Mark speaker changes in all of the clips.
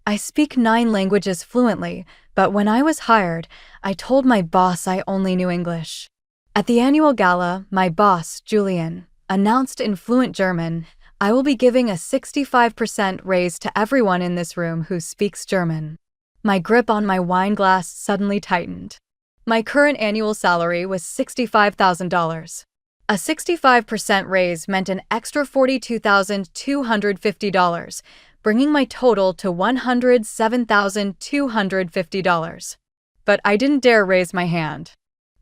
Speaker 1: I speak 9 languages fluently, but when I was hired, I told my boss I only knew English. At the annual gala, my boss, Julian, announced in fluent German, "I will be giving a 65% raise to everyone in this room who speaks German." My grip on my wine glass suddenly tightened. My current annual salary was $65,000. A 65% raise meant an extra $42,250, bringing my total to $107,250. But I didn't dare raise my hand.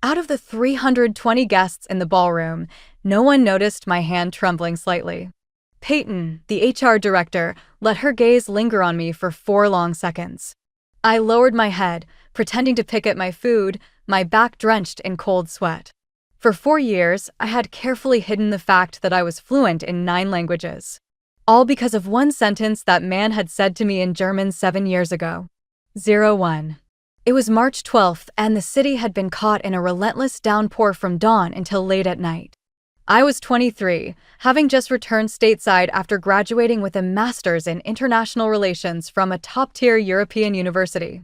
Speaker 1: Out of the 320 guests in the ballroom, no one noticed my hand trembling slightly. Peyton, the HR director, let her gaze linger on me for 4 long seconds. I lowered my head, pretending to pick at my food, my back drenched in cold sweat. For 4 years, I had carefully hidden the fact that I was fluent in 9 languages. All because of one sentence that man had said to me in German 7 years ago. 01. It was March 12th, and the city had been caught in a relentless downpour from dawn until late at night. I was 23, having just returned stateside after graduating with a master's in international relations from a top-tier European university.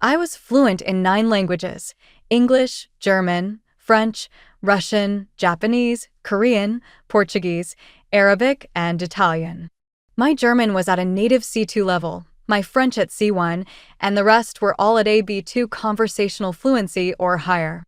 Speaker 1: I was fluent in 9 languages: English, German, French, Russian, Japanese, Korean, Portuguese, Arabic, and Italian. My German was at a native C2 level, my French at C1, and the rest were all at a B2 conversational fluency or higher.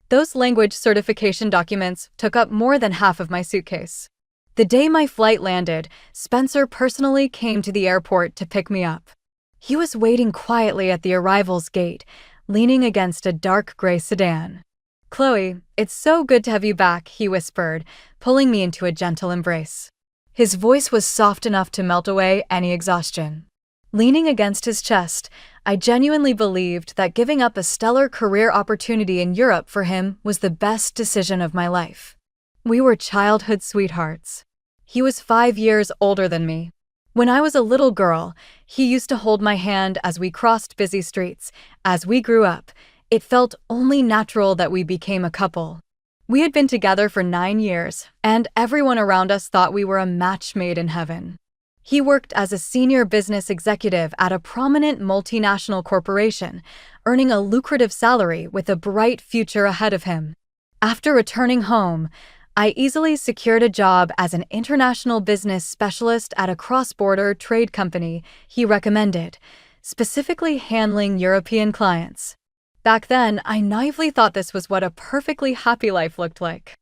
Speaker 1: Those language certification documents took up more than half of my suitcase. The day my flight landed, Spencer personally came to the airport to pick me up. He was waiting quietly at the arrivals gate, leaning against a dark gray sedan. "Chloe, it's so good to have you back," he whispered, pulling me into a gentle embrace. His voice was soft enough to melt away any exhaustion. Leaning against his chest, I genuinely believed that giving up a stellar career opportunity in Europe for him was the best decision of my life. We were childhood sweethearts. He was 5 years older than me. When I was a little girl, he used to hold my hand as we crossed busy streets. As we grew up, it felt only natural that we became a couple. We had been together for 9 years, and everyone around us thought we were a match made in heaven. He worked as a senior business executive at a prominent multinational corporation, earning a lucrative salary with a bright future ahead of him. After returning home, I easily secured a job as an international business specialist at a cross-border trade company he recommended, specifically handling European clients. Back then, I naively thought this was what a perfectly happy life looked like.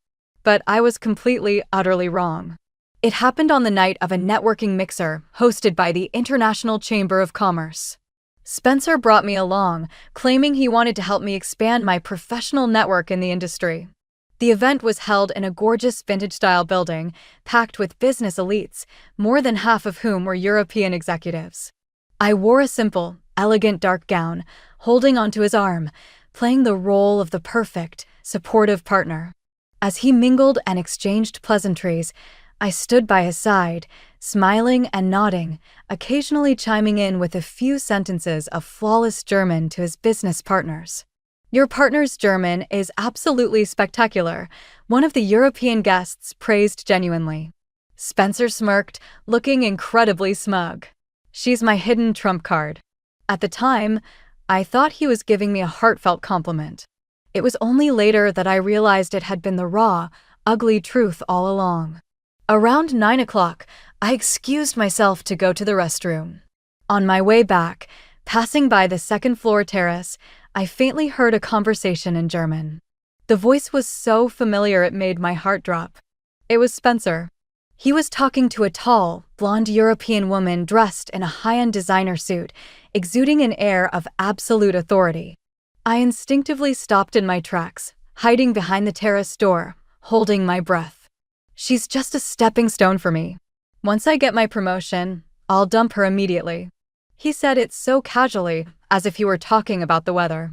Speaker 1: But I was completely, utterly wrong. It happened on the night of a networking mixer hosted by the International Chamber of Commerce. Spencer brought me along, claiming he wanted to help me expand my professional network in the industry. The event was held in a gorgeous vintage-style building, packed with business elites, more than half of whom were European executives. I wore a simple, elegant dark gown, holding onto his arm, playing the role of the perfect, supportive partner. As he mingled and exchanged pleasantries, I stood by his side, smiling and nodding, occasionally chiming in with a few sentences of flawless German to his business partners. "Your partner's German is absolutely spectacular," one of the European guests praised genuinely. Spencer smirked, looking incredibly smug. "She's my hidden trump card." At the time, I thought he was giving me a heartfelt compliment. It was only later that I realized it had been the raw, ugly truth all along. Around 9 o'clock, I excused myself to go to the restroom. On my way back, passing by the second-floor terrace, I faintly heard a conversation in German. The voice was so familiar it made my heart drop. It was Spencer. He was talking to a tall, blonde European woman dressed in a high-end designer suit, exuding an air of absolute authority. I instinctively stopped in my tracks, hiding behind the terrace door, holding my breath. "She's just a stepping stone for me. Once I get my promotion, I'll dump her immediately." He said it so casually, as if he were talking about the weather.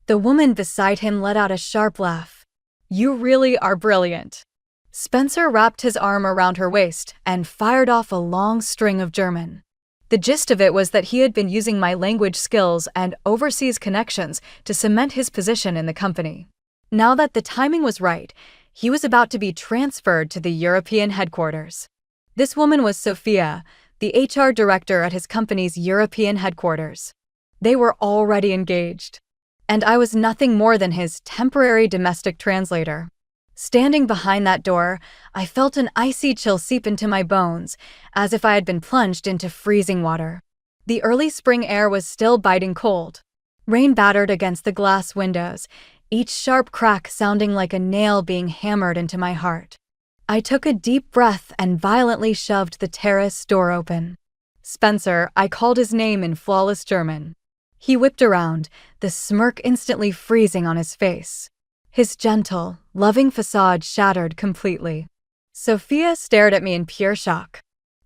Speaker 1: The woman beside him let out a sharp laugh. "You really are brilliant." Spencer wrapped his arm around her waist and fired off a long string of German. The gist of it was that he had been using my language skills and overseas connections to cement his position in the company. Now that the timing was right, he was about to be transferred to the European headquarters. This woman was Sophia, the HR director at his company's European headquarters. They were already engaged, and I was nothing more than his temporary domestic translator. Standing behind that door, I felt an icy chill seep into my bones, as if I had been plunged into freezing water. The early spring air was still biting cold. Rain battered against the glass windows, each sharp crack sounding like a nail being hammered into my heart. I took a deep breath and violently shoved the terrace door open. Spencer, I called his name in flawless German. He whipped around, the smirk instantly freezing on his face. His gentle, loving facade shattered completely. Sophia stared at me in pure shock.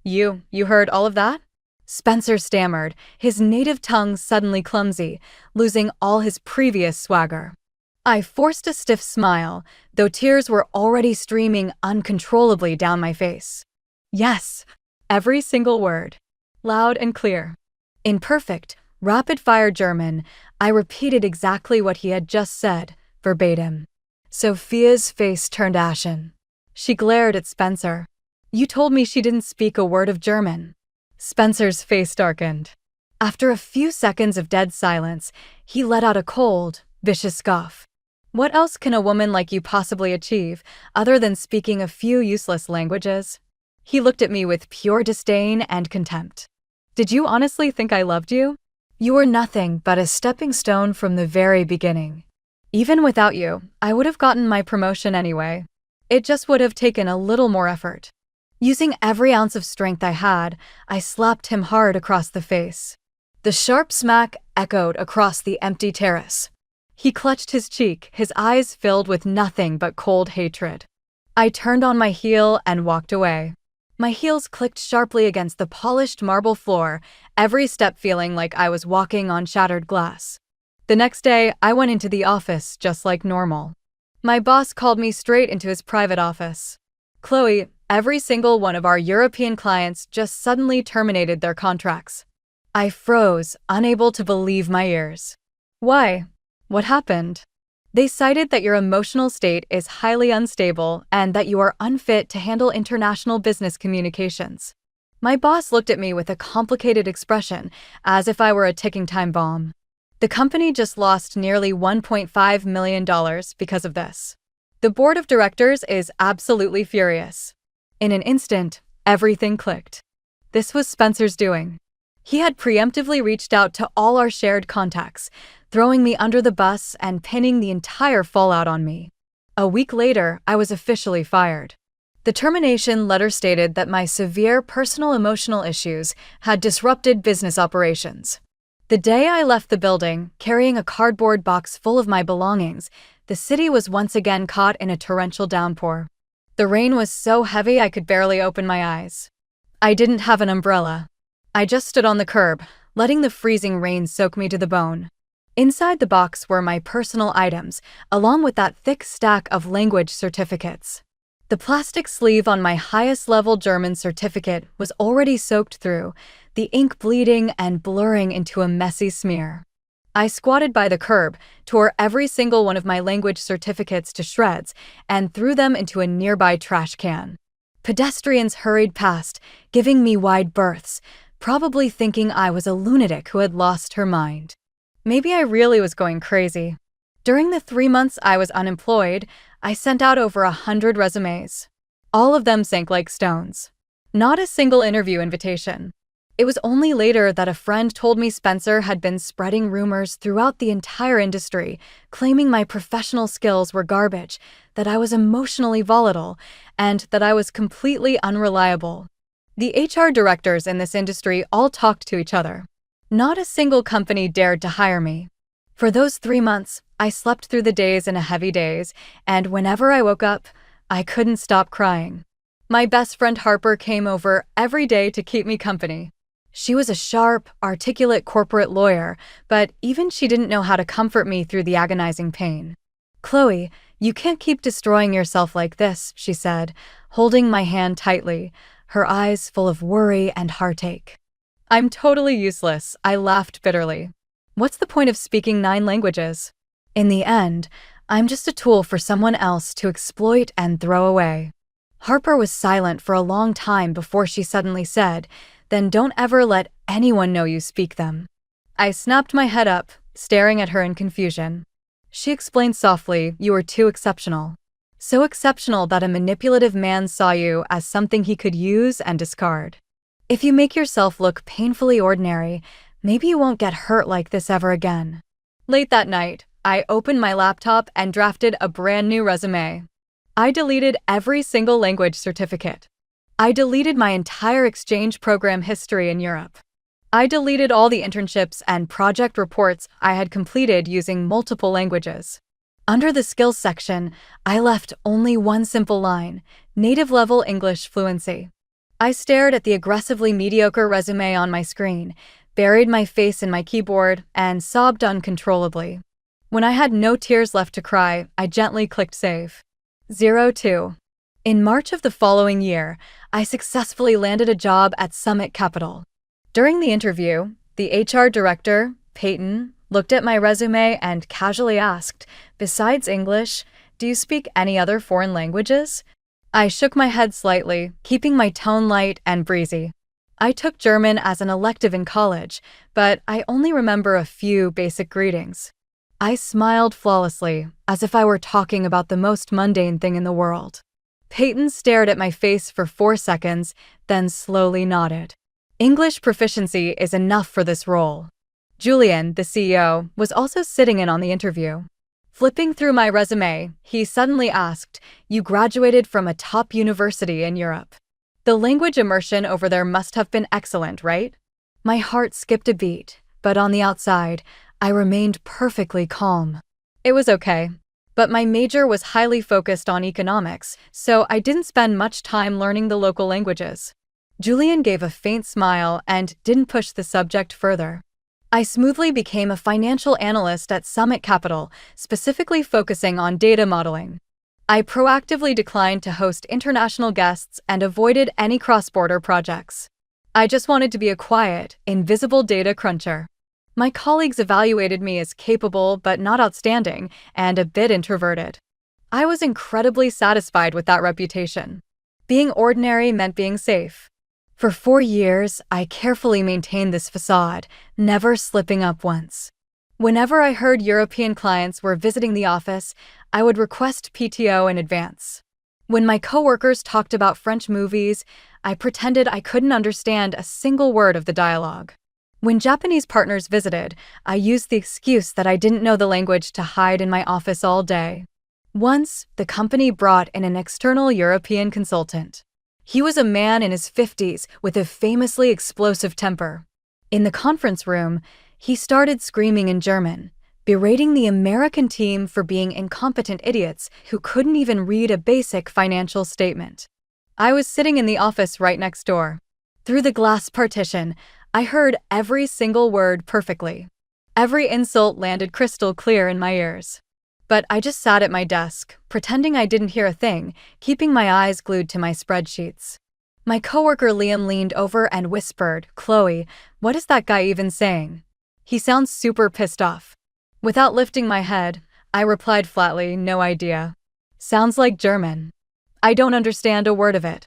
Speaker 1: You heard all of that? Spencer stammered, his native tongue suddenly clumsy, losing all his previous swagger. I forced a stiff smile, though tears were already streaming uncontrollably down my face. Yes, every single word. Loud and clear. In perfect, rapid-fire German, I repeated exactly what he had just said, verbatim. Sophia's face turned ashen. She glared at Spencer. You told me she didn't speak a word of German. Spencer's face darkened. After a few seconds of dead silence, he let out a cold, vicious scoff. What else can a woman like you possibly achieve, other than speaking a few useless languages? He looked at me with pure disdain and contempt. Did you honestly think I loved you? You were nothing but a stepping stone from the very beginning. Even without you, I would have gotten my promotion anyway. It just would have taken a little more effort. Using every ounce of strength I had, I slapped him hard across the face. The sharp smack echoed across the empty terrace. He clutched his cheek, his eyes filled with nothing but cold hatred. I turned on my heel and walked away. My heels clicked sharply against the polished marble floor, every step feeling like I was walking on shattered glass. The next day, I went into the office just like normal. My boss called me straight into his private office. Chloe, every single one of our European clients just suddenly terminated their contracts. I froze, unable to believe my ears. Why? What happened? They cited that your emotional state is highly unstable and that you are unfit to handle international business communications. My boss looked at me with a complicated expression, as if I were a ticking time bomb. The company just lost nearly $1.5 million because of this. The board of directors is absolutely furious. In an instant, everything clicked. This was Spencer's doing. He had preemptively reached out to all our shared contacts, throwing me under the bus and pinning the entire fallout on me. A week later, I was officially fired. The termination letter stated that my severe personal emotional issues had disrupted business operations. The day I left the building, carrying a cardboard box full of my belongings, the city was once again caught in a torrential downpour. The rain was so heavy I could barely open my eyes. I didn't have an umbrella. I just stood on the curb, letting the freezing rain soak me to the bone. Inside the box were my personal items, along with that thick stack of language certificates. The plastic sleeve on my highest-level German certificate was already soaked through, the ink bleeding and blurring into a messy smear. I squatted by the curb, tore every single one of my language certificates to shreds, and threw them into a nearby trash can. Pedestrians hurried past, giving me wide berths, probably thinking I was a lunatic who had lost her mind. Maybe I really was going crazy. During the 3 months I was unemployed, I sent out over 100 resumes. All of them sank like stones. Not a single interview invitation. It was only later that a friend told me Spencer had been spreading rumors throughout the entire industry, claiming my professional skills were garbage, that I was emotionally volatile, and that I was completely unreliable. The HR directors in this industry all talked to each other. Not a single company dared to hire me. For those 3 months, I slept through the days in a heavy daze, and whenever I woke up, I couldn't stop crying. My best friend Harper came over every day to keep me company. She was a sharp, articulate corporate lawyer, but even she didn't know how to comfort me through the agonizing pain. Chloe, you can't keep destroying yourself like this, she said, holding my hand tightly, her eyes full of worry and heartache. I'm totally useless, I laughed bitterly. What's the point of speaking 9 languages? In the end, I'm just a tool for someone else to exploit and throw away. Harper was silent for a long time before she suddenly said, then don't ever let anyone know you speak them. I snapped my head up, staring at her in confusion. She explained softly, "You are too exceptional. So exceptional that a manipulative man saw you as something he could use and discard. If you make yourself look painfully ordinary, maybe you won't get hurt like this ever again." Late that night, I opened my laptop and drafted a brand new resume. I deleted every single language certificate. I deleted my entire exchange program history in Europe. I deleted all the internships and project reports I had completed using multiple languages. Under the skills section, I left only one simple line: native-level English fluency. I stared at the aggressively mediocre resume on my screen, buried my face in my keyboard, and sobbed uncontrollably. When I had no tears left to cry, I gently clicked save. 02. In March of the following year, I successfully landed a job at Summit Capital. During the interview, the HR director, Peyton, looked at my resume and casually asked, "Besides English, do you speak any other foreign languages?" I shook my head slightly, keeping my tone light and breezy. I took German as an elective in college, but I only remember a few basic greetings. I smiled flawlessly, as if I were talking about the most mundane thing in the world. Peyton stared at my face for 4 seconds, then slowly nodded. English proficiency is enough for this role. Julian, the CEO, was also sitting in on the interview. Flipping through my resume, he suddenly asked, "You graduated from a top university in Europe. The language immersion over there must have been excellent, right?" My heart skipped a beat, but on the outside, I remained perfectly calm. It was okay. But my major was highly focused on economics, so I didn't spend much time learning the local languages. Julian gave a faint smile and didn't push the subject further. I smoothly became a financial analyst at Summit Capital, specifically focusing on data modeling. I proactively declined to host international guests and avoided any cross-border projects. I just wanted to be a quiet, invisible data cruncher. My colleagues evaluated me as capable but not outstanding and a bit introverted. I was incredibly satisfied with that reputation. Being ordinary meant being safe. For 4 years, I carefully maintained this facade, never slipping up once. Whenever I heard European clients were visiting the office, I would request PTO in advance. When my coworkers talked about French movies, I pretended I couldn't understand a single word of the dialogue. When Japanese partners visited, I used the excuse that I didn't know the language to hide in my office all day. Once, the company brought in an external European consultant. He was a man in his 50s with a famously explosive temper. In the conference room, he started screaming in German, berating the American team for being incompetent idiots who couldn't even read a basic financial statement. I was sitting in the office right next door. Through the glass partition, I heard every single word perfectly. Every insult landed crystal clear in my ears. But I just sat at my desk, pretending I didn't hear a thing, keeping my eyes glued to my spreadsheets. My coworker Liam leaned over and whispered, "Chloe, what is that guy even saying? He sounds super pissed off." Without lifting my head, I replied flatly, "No idea. Sounds like German. I don't understand a word of it."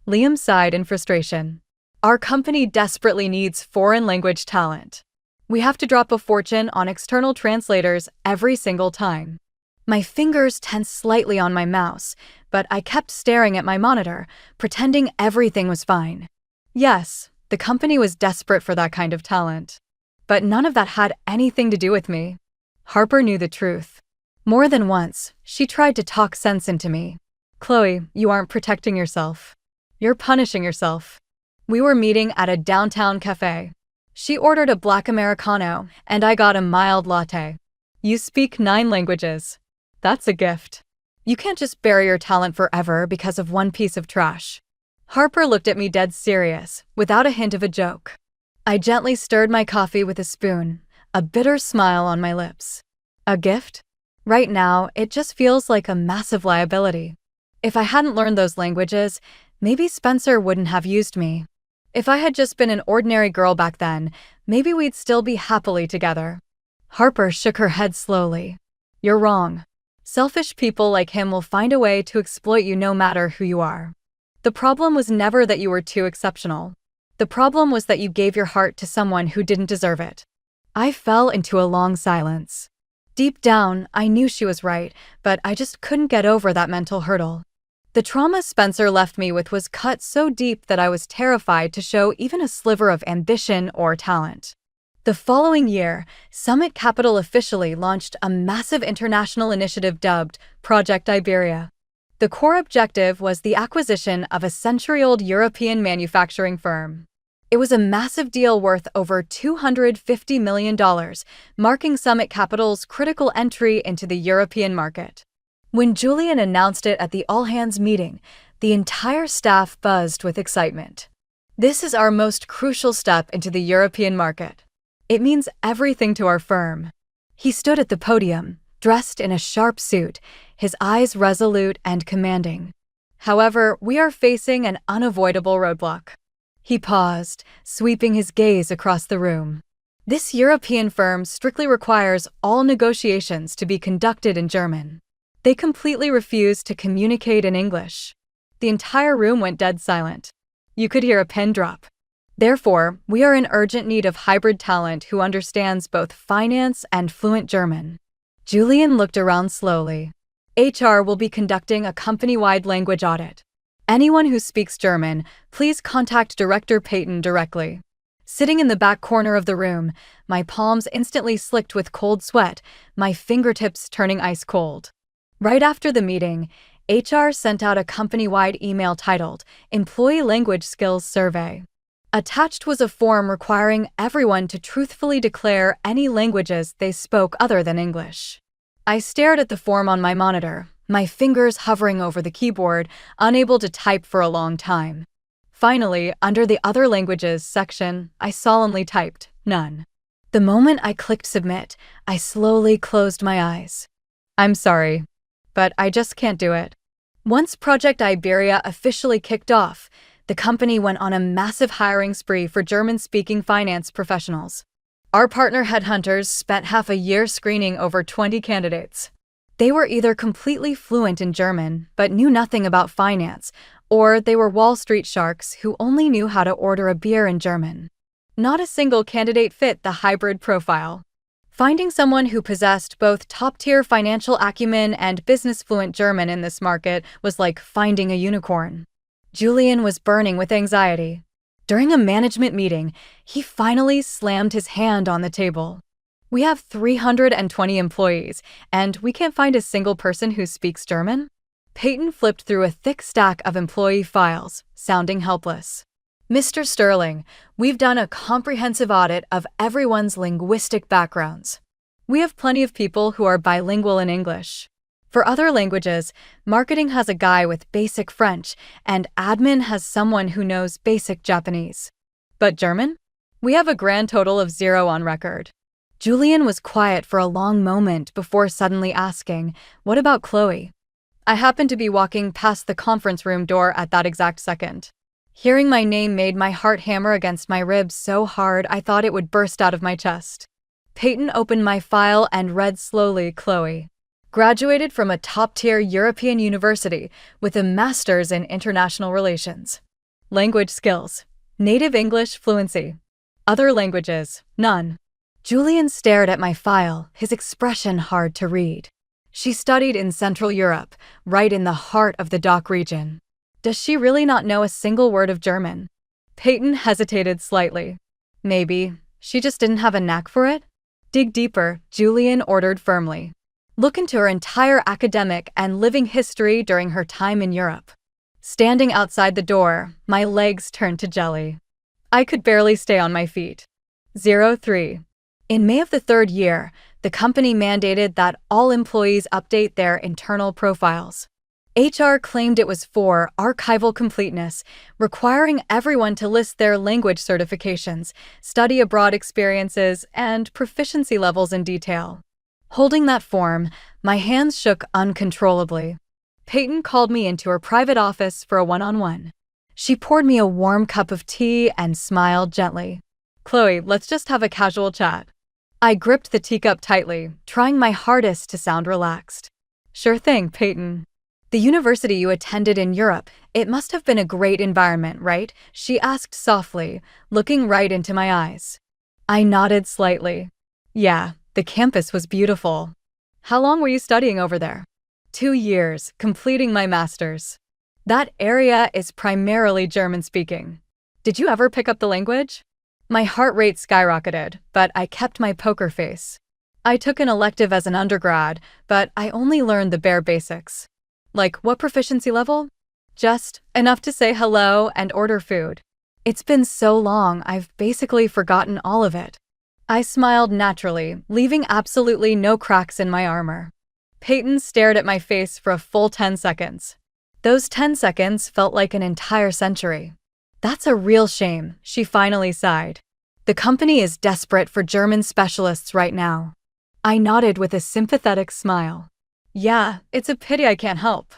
Speaker 1: Liam sighed in frustration. Our company desperately needs foreign language talent. We have to drop a fortune on external translators every single time. My fingers tensed slightly on my mouse, but I kept staring at my monitor, pretending everything was fine. Yes, the company was desperate for that kind of talent. But none of that had anything to do with me. Harper knew the truth. More than once, she tried to talk sense into me. "Chloe, you aren't protecting yourself. You're punishing yourself." We were meeting at a downtown cafe. She ordered a black Americano, and I got a mild latte. "You speak 9 languages. That's a gift. You can't just bury your talent forever because of one piece of trash." Harper looked at me dead serious, without a hint of a joke. I gently stirred my coffee with a spoon, a bitter smile on my lips. A gift? Right now, it just feels like a massive liability. If I hadn't learned those languages, maybe Spencer wouldn't have used me. If I had just been an ordinary girl back then, maybe we'd still be happily together. Harper shook her head slowly. "You're wrong. Selfish people like him will find a way to exploit you no matter who you are. The problem was never that you were too exceptional. The The problem was that you gave your heart to someone who didn't deserve it. I fell into a long silence. Deep down, I knew she was right, but I just couldn't get over that mental hurdle. The trauma Spencer left me with was cut so deep that I was terrified to show even a sliver of ambition or talent. The following year, Summit Capital officially launched a massive international initiative dubbed Project Iberia. The core objective was the acquisition of a century-old European manufacturing firm. It was a massive deal worth over $250 million, marking Summit Capital's critical entry into the European market. When Julian announced it at the all-hands meeting, the entire staff buzzed with excitement. This is our most crucial step into the European market. It means everything to our firm. He stood at the podium, dressed in a sharp suit, his eyes resolute and commanding. However, we are facing an unavoidable roadblock. He paused, sweeping his gaze across the room. This European firm strictly requires all negotiations to be conducted in German. They completely refuse to communicate in English. The entire room went dead silent. You could hear a pin drop. Therefore, we are in urgent need of hybrid talent who understands both finance and fluent German. Julian looked around slowly. HR will be conducting a company-wide language audit. Anyone who speaks German, please contact Director Peyton directly. Sitting in the back corner of the room, my palms instantly slicked with cold sweat, my fingertips turning ice cold. Right after the meeting, HR sent out a company-wide email titled Employee Language Skills Survey. Attached was a form requiring everyone to truthfully declare any languages they spoke other than English. I stared at the form on my monitor, my fingers hovering over the keyboard, unable to type for a long time. Finally, under the Other Languages section, I solemnly typed, none. The moment I clicked submit, I slowly closed my eyes. I'm sorry, but I just can't do it. Once Project Iberia officially kicked off, the company went on a massive hiring spree for German-speaking finance professionals. Our partner headhunters spent half a year screening over 20 candidates. They were either completely fluent in German but knew nothing about finance, or they were Wall Street sharks who only knew how to order a beer in German. Not a single candidate fit the hybrid profile. Finding someone who possessed both top-tier financial acumen and business-fluent German in this market was like finding a unicorn. Julian was burning with anxiety. During a management meeting, he finally slammed his hand on the table. We have 320 employees, and we can't find a single person who speaks German? Peyton flipped through a thick stack of employee files, sounding helpless. Mr. Sterling, we've done a comprehensive audit of everyone's linguistic backgrounds. We have plenty of people who are bilingual in English. For other languages, marketing has a guy with basic French, and admin has someone who knows basic Japanese. But German? We have a grand total of 0 on record. Julian was quiet for a long moment before suddenly asking, "What about Chloe?" I happened to be walking past the conference room door at that exact second. Hearing my name made my heart hammer against my ribs so hard I thought it would burst out of my chest. Peyton opened my file and read slowly, Chloe. Graduated from a top-tier European university with a master's in international relations. Language skills: native English fluency. Other languages: none. Julian stared at my file, his expression hard to read. She studied in Central Europe, right in the heart of the DACH region. Does she really not know a single word of German? Peyton hesitated slightly. Maybe she just didn't have a knack for it? Dig deeper, Julian ordered firmly. Look into her entire academic and living history during her time in Europe. Standing outside the door, my legs turned to jelly. I could barely stay on my feet. 03. In May of the 3rd year, the company mandated that all employees update their internal profiles. HR claimed it was for archival completeness, requiring everyone to list their language certifications, study abroad experiences, and proficiency levels in detail. Holding that form, my hands shook uncontrollably. Peyton called me into her private office for a one-on-one. She poured me a warm cup of tea and smiled gently. "Chloe, let's just have a casual chat." I gripped the teacup tightly, trying my hardest to sound relaxed. "Sure thing, Peyton. The university you attended in Europe, It must have been a great environment, right? She asked softly, looking right into my eyes. I nodded slightly. Yeah, the campus was beautiful. How long were you studying over there? 2 years, completing my master's. That area is primarily German-speaking. Did you ever pick up the language? My heart rate skyrocketed, but I kept my poker face. I took an elective as an undergrad, but I only learned the bare basics. Like, what proficiency level? Just enough to say hello and order food. It's been so long, I've basically forgotten all of it. I smiled naturally, leaving absolutely no cracks in my armor. Peyton stared at my face for a full 10 seconds. Those 10 seconds felt like an entire century. That's a real shame, she finally sighed. The company is desperate for German specialists right now. I nodded with a sympathetic smile. Yeah, it's a pity I can't help.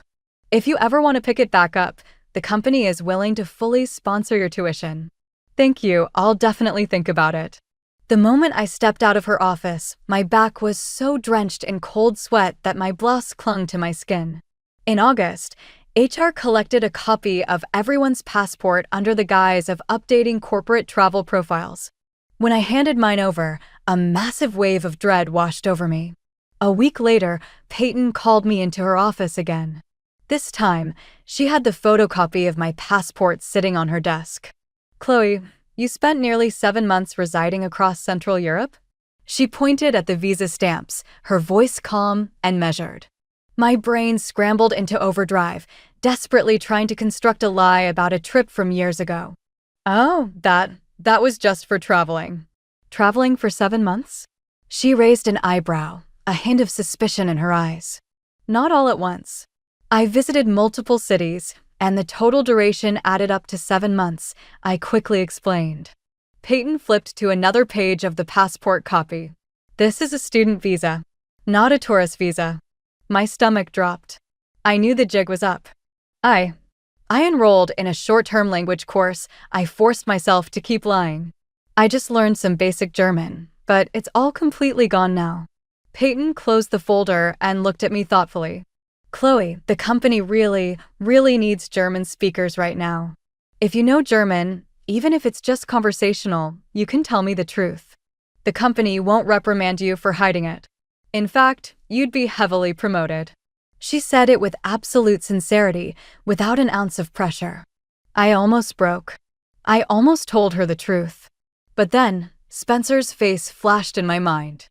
Speaker 1: If you ever want to pick it back up, the company is willing to fully sponsor your tuition. Thank you, I'll definitely think about it. The moment I stepped out of her office, my back was so drenched in cold sweat that my blouse clung to my skin. In August, HR collected a copy of everyone's passport under the guise of updating corporate travel profiles. When I handed mine over, a massive wave of dread washed over me. A week later, Peyton called me into her office again. This time, she had the photocopy of my passport sitting on her desk. Chloe, you spent nearly 7 months residing across Central Europe? She pointed at the visa stamps, her voice calm and measured. My brain scrambled into overdrive, desperately trying to construct a lie about a trip from years ago. Oh, that was just for traveling. Traveling for 7 months? She raised an eyebrow, a hint of suspicion in her eyes. Not all at once. I visited multiple cities, and the total duration added up to 7 months, I quickly explained. Peyton flipped to another page of the passport copy. This is a student visa, not a tourist visa. My stomach dropped. I knew the jig was up. I enrolled in a short-term language course. I forced myself to keep lying. I just learned some basic German, but it's all completely gone now. Peyton closed the folder and looked at me thoughtfully. Chloe, the company really needs German speakers right now. If you know German, even if it's just conversational, you can tell me the truth. The company won't reprimand you for hiding it. In fact, you'd be heavily promoted. She said it with absolute sincerity, without an ounce of pressure. I almost broke. I almost told her the truth. But then, Spencer's face flashed in my mind.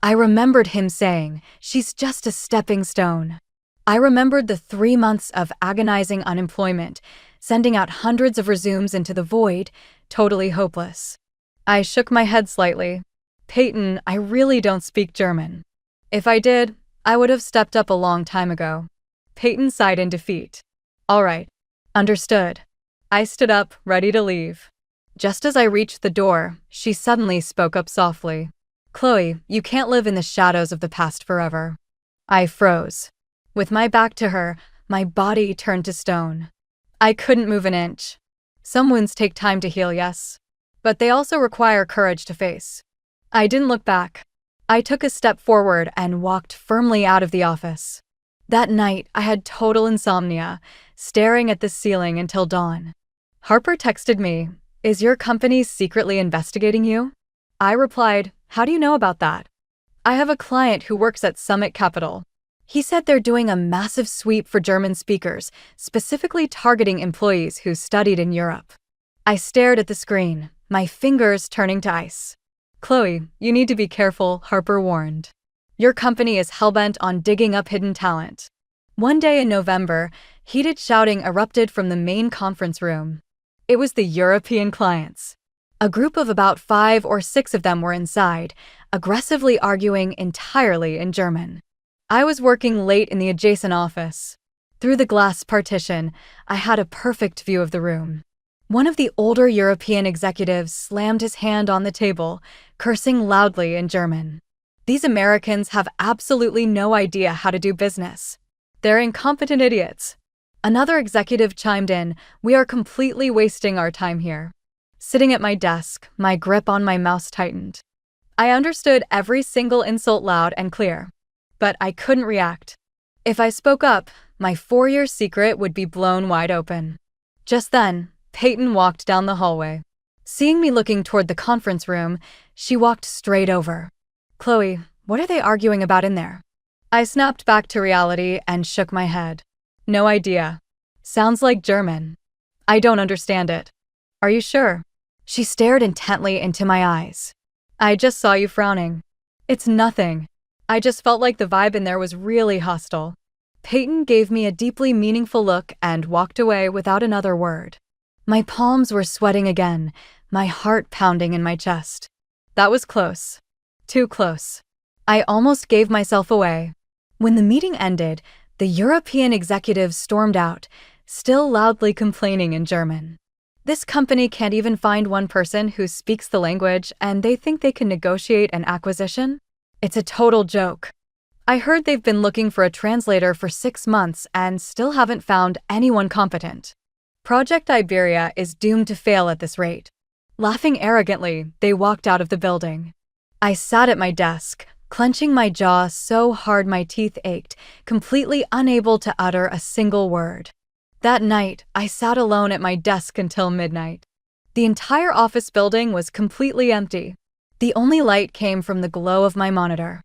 Speaker 1: I remembered him saying, she's just a stepping stone. I remembered the 3 months of agonizing unemployment, sending out hundreds of resumes into the void, totally hopeless. I shook my head slightly. Peyton, I really don't speak German. If I did, I would have stepped up a long time ago. Peyton sighed in defeat. All right. Understood. I stood up, ready to leave. Just as I reached the door, she suddenly spoke up softly. Chloe, you can't live in the shadows of the past forever. I froze. With my back to her, my body turned to stone. I couldn't move an inch. Some wounds take time to heal, yes, but they also require courage to face. I didn't look back. I took a step forward and walked firmly out of the office. That night, I had total insomnia, staring at the ceiling until dawn. Harper texted me, "Is your company secretly investigating you?" I replied, "How do you know about that?" "I have a client who works at Summit Capital. He said they're doing a massive sweep for German speakers, specifically targeting employees who studied in Europe." I stared at the screen, my fingers turning to ice. "Chloe, you need to be careful," Harper warned. "Your company is hellbent on digging up hidden talent." One day in November, heated shouting erupted from the main conference room. It was the European clients. A group of about 5 or 6 of them were inside, aggressively arguing entirely in German. I was working late in the adjacent office. Through the glass partition, I had a perfect view of the room. One of the older European executives slammed his hand on the table, cursing loudly in German. These Americans have absolutely no idea how to do business. They're incompetent idiots. Another executive chimed in, "We are completely wasting our time here." Sitting at my desk, my grip on my mouse tightened. I understood every single insult loud and clear, but I couldn't react. If I spoke up, my 4-year secret would be blown wide open. Just then, Peyton walked down the hallway. Seeing me looking toward the conference room, she walked straight over. "Chloe, what are they arguing about in there?" I snapped back to reality and shook my head. "No idea. Sounds like German. I don't understand it." "Are you sure?" She stared intently into my eyes. "I just saw you frowning." "It's nothing. I just felt like the vibe in there was really hostile." Peyton gave me a deeply meaningful look and walked away without another word. My palms were sweating again, my heart pounding in my chest. That was close. Too close. I almost gave myself away. When the meeting ended, the European executives stormed out, still loudly complaining in German. This company can't even find one person who speaks the language, and they think they can negotiate an acquisition? It's a total joke. I heard they've been looking for a translator for 6 months and still haven't found anyone competent. Project Iberia is doomed to fail at this rate. Laughing arrogantly, they walked out of the building. I sat at my desk, clenching my jaw so hard my teeth ached, completely unable to utter a single word. That night, I sat alone at my desk until midnight. The entire office building was completely empty. The only light came from the glow of my monitor.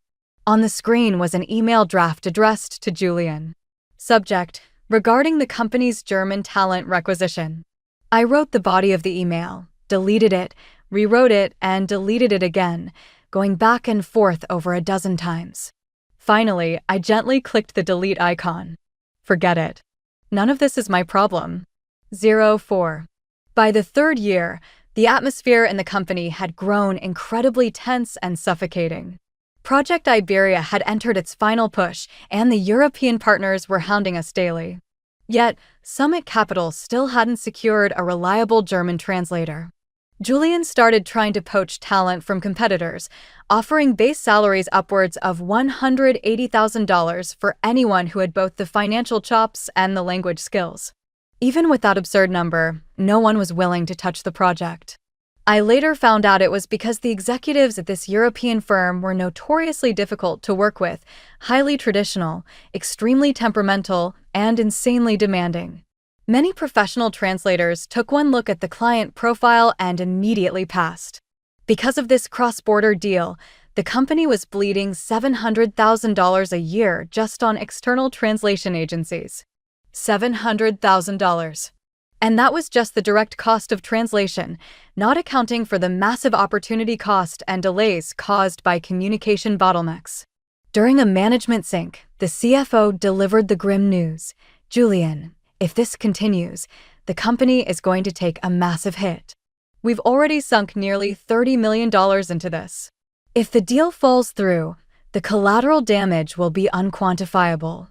Speaker 1: On the screen was an email draft addressed to Julian. Subject: regarding the company's German talent requisition. I wrote the body of the email, deleted it, rewrote it, and deleted it again, going back and forth over a dozen times. Finally, I gently clicked the delete icon. Forget it. None of this is my problem. 04. By the 3rd year, the atmosphere in the company had grown incredibly tense and suffocating. Project Iberia had entered its final push, and the European partners were hounding us daily. Yet, Summit Capital still hadn't secured a reliable German translator. Julian started trying to poach talent from competitors, offering base salaries upwards of $180,000 for anyone who had both the financial chops and the language skills. Even with that absurd number, no one was willing to touch the project. I later found out it was because the executives at this European firm were notoriously difficult to work with, highly traditional, extremely temperamental, and insanely demanding. Many professional translators took one look at the client profile and immediately passed. Because of this cross-border deal, the company was bleeding $700,000 a year just on external translation agencies. $700,000. And that was just the direct cost of translation, not accounting for the massive opportunity cost and delays caused by communication bottlenecks. During a management sync, the CFO delivered the grim news. "Julian, if this continues, the company is going to take a massive hit. We've already sunk nearly $30 million into this. If the deal falls through, the collateral damage will be unquantifiable."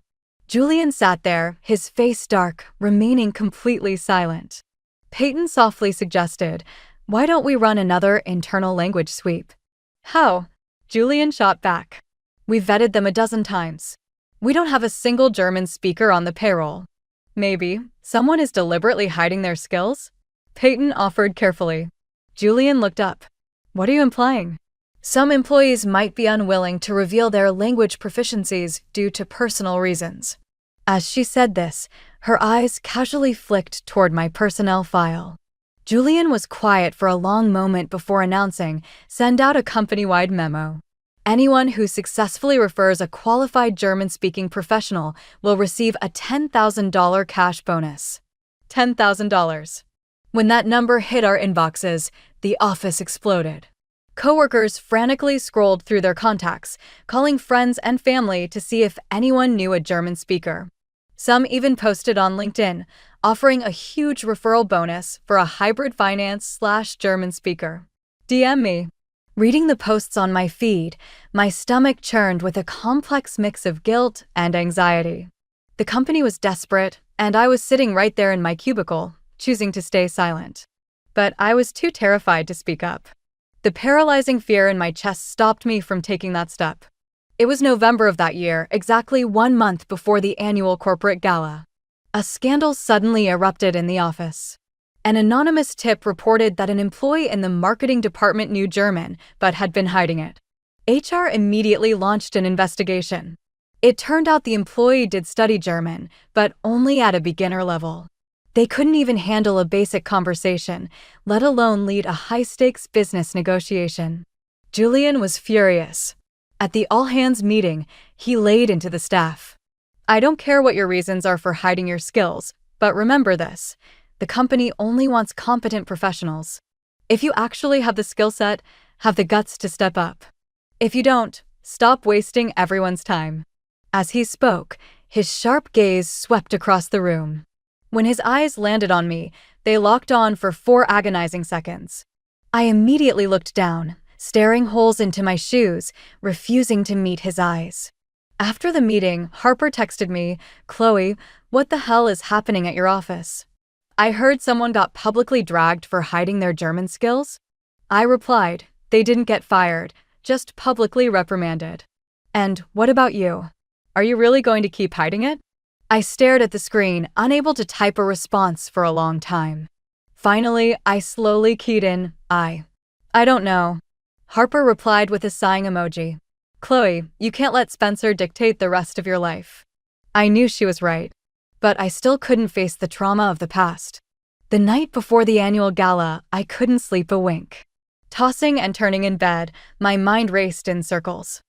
Speaker 1: Julian sat there, his face dark, remaining completely silent. Peyton softly suggested, "Why don't we run another internal language sweep?" "How?" Julian shot back. "We've vetted them a dozen times. We don't have a single German speaker on the payroll." "Maybe someone is deliberately hiding their skills?" Peyton offered carefully. Julian looked up. "What are you implying?" "Some employees might be unwilling to reveal their language proficiencies due to personal reasons." As she said this, her eyes casually flicked toward my personnel file. Julian was quiet for a long moment before announcing, "Send out a company-wide memo. Anyone who successfully refers a qualified German-speaking professional will receive a $10,000 cash bonus." $10,000. When that number hit our inboxes, the office exploded. Coworkers frantically scrolled through their contacts, calling friends and family to see if anyone knew a German speaker. Some even posted on LinkedIn, offering a huge referral bonus for a hybrid finance/German speaker. DM me. Reading the posts on my feed, my stomach churned with a complex mix of guilt and anxiety. The company was desperate, and I was sitting right there in my cubicle, choosing to stay silent. But I was too terrified to speak up. The paralyzing fear in my chest stopped me from taking that step. It was November of that year, exactly 1 month before the annual corporate gala. A scandal suddenly erupted in the office. An anonymous tip reported that an employee in the marketing department knew German, but had been hiding it. HR immediately launched an investigation. It turned out the employee did study German, but only at a beginner level. They couldn't even handle a basic conversation, let alone lead a high-stakes business negotiation. Julian was furious. At the all-hands meeting, he laid into the staff. I don't care what your reasons are for hiding your skills, but remember this. The company only wants competent professionals. If you actually have the skill set, have the guts to step up. If you don't, stop wasting everyone's time. As he spoke, his sharp gaze swept across the room. When his eyes landed on me, they locked on for 4 agonizing seconds. I immediately looked down, staring holes into my shoes, refusing to meet his eyes. After the meeting, Harper texted me, "Chloe, what the hell is happening at your office? I heard someone got publicly dragged for hiding their German skills." I replied, "They didn't get fired, just publicly reprimanded." "And what about you? Are you really going to keep hiding it?" I stared at the screen, unable to type a response for a long time. Finally, I slowly keyed in, I don't know." Harper replied with a sighing emoji. "Chloe, you can't let Spencer dictate the rest of your life." I knew she was right, but I still couldn't face the trauma of the past. The night before the annual gala, I couldn't sleep a wink. Tossing and turning in bed, my mind raced in circles.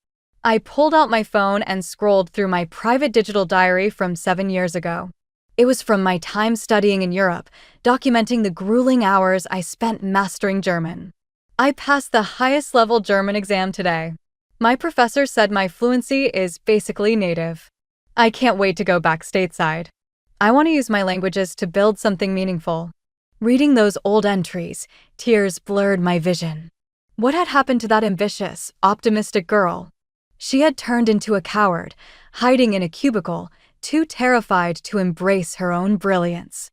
Speaker 1: I pulled out my phone and scrolled through my private digital diary from 7 years ago. It was from my time studying in Europe, documenting the grueling hours I spent mastering German. I passed the highest level German exam today. My professor said my fluency is basically native. I can't wait to go back stateside. I want to use my languages to build something meaningful. Reading those old entries, tears blurred my vision. What had happened to that ambitious, optimistic girl? She had turned into a coward, hiding in a cubicle, too terrified to embrace her own brilliance.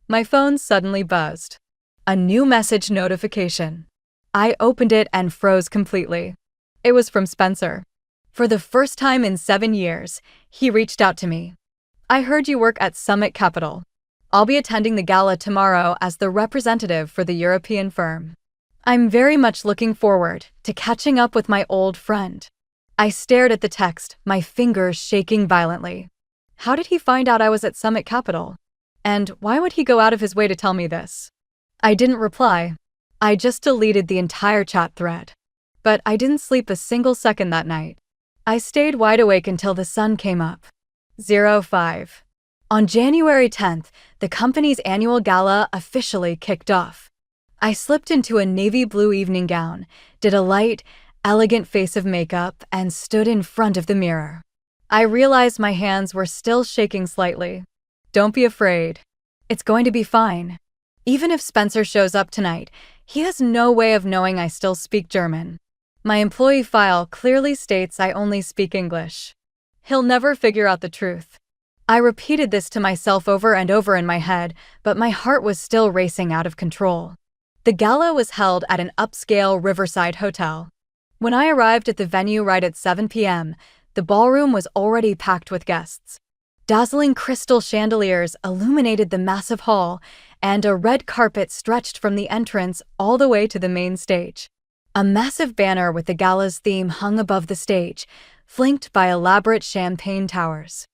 Speaker 1: My phone suddenly buzzed. A new message notification. I opened it and froze completely. It was from Spencer. For the first time in 7 years, he reached out to me. "I heard you work at Summit Capital. I'll be attending the gala tomorrow as the representative for the European firm. I'm very much looking forward to catching up with my old friend." I stared at the text, my fingers shaking violently. How did he find out I was at Summit Capital? And why would he go out of his way to tell me this? I didn't reply. I just deleted the entire chat thread. But I didn't sleep a single second that night. I stayed wide awake until the sun came up. 05. On January 10th, the company's annual gala officially kicked off. I slipped into a navy blue evening gown, did a light, elegant face of makeup, and stood in front of the mirror. I realized my hands were still shaking slightly. Don't be afraid. It's going to be fine. Even if Spencer shows up tonight, he has no way of knowing I still speak German. My employee file clearly states I only speak English. He'll never figure out the truth. I repeated this to myself over and over in my head, but my heart was still racing out of control. The gala was held at an upscale riverside hotel. When I arrived at the venue right at 7 p.m., the ballroom was already packed with guests. Dazzling crystal chandeliers illuminated the massive hall, and a red carpet stretched from the entrance all the way to the main stage. A massive banner with the gala's theme hung above the stage, flanked by elaborate champagne towers.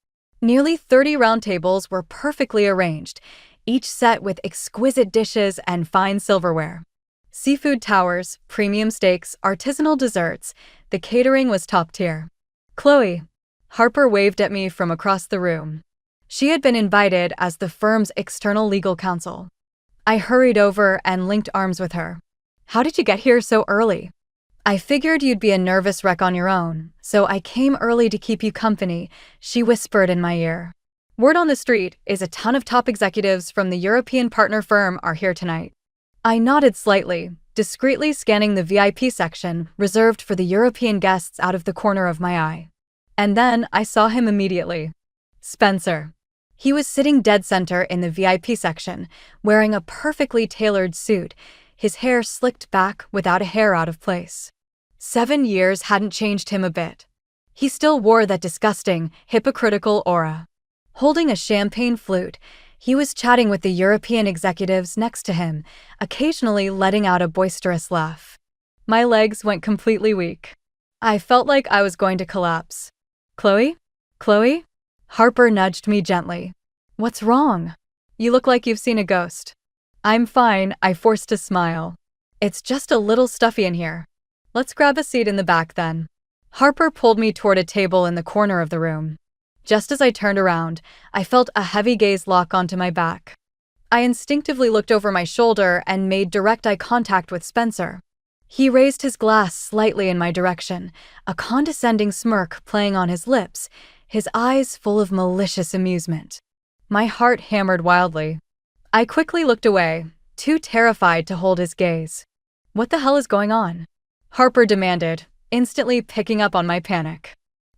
Speaker 1: Nearly 30 round tables were perfectly arranged, each set with exquisite dishes and fine silverware. Seafood towers, premium steaks, artisanal desserts, the catering was top tier. "Chloe." Harper waved at me from across the room. She had been invited as the firm's external legal counsel. I hurried over and linked arms with her. "How did you get here so early?" "I figured you'd be a nervous wreck on your own, so I came early to keep you company," she whispered in my ear. "Word on the street is a ton of top executives from the European partner firm are here tonight." I nodded slightly, discreetly scanning the VIP section reserved for the European guests out of the corner of my eye. And then I saw him immediately. Spencer. He was sitting dead center in the VIP section, wearing a perfectly tailored suit, his hair slicked back without a hair out of place. 7 years hadn't changed him a bit. He still wore that disgusting, hypocritical aura. Holding a champagne flute, he was chatting with the European executives next to him, occasionally letting out a boisterous laugh. My legs went completely weak. I felt like I was going to collapse. "Chloe?" Chloe? Harper nudged me gently. What's wrong? You look like you've seen a ghost. I'm fine, I forced a smile. It's just a little stuffy in here. Let's grab a seat in the back then. Harper pulled me toward a table in the corner of the room. Just as I turned around, I felt a heavy gaze lock onto my back. I instinctively looked over my shoulder and made direct eye contact with Spencer. He raised his glass slightly in my direction, a condescending smirk playing on his lips, his eyes full of malicious amusement. My heart hammered wildly. I quickly looked away, too terrified to hold his gaze. What the hell is going on? Harper demanded, instantly picking up on my panic.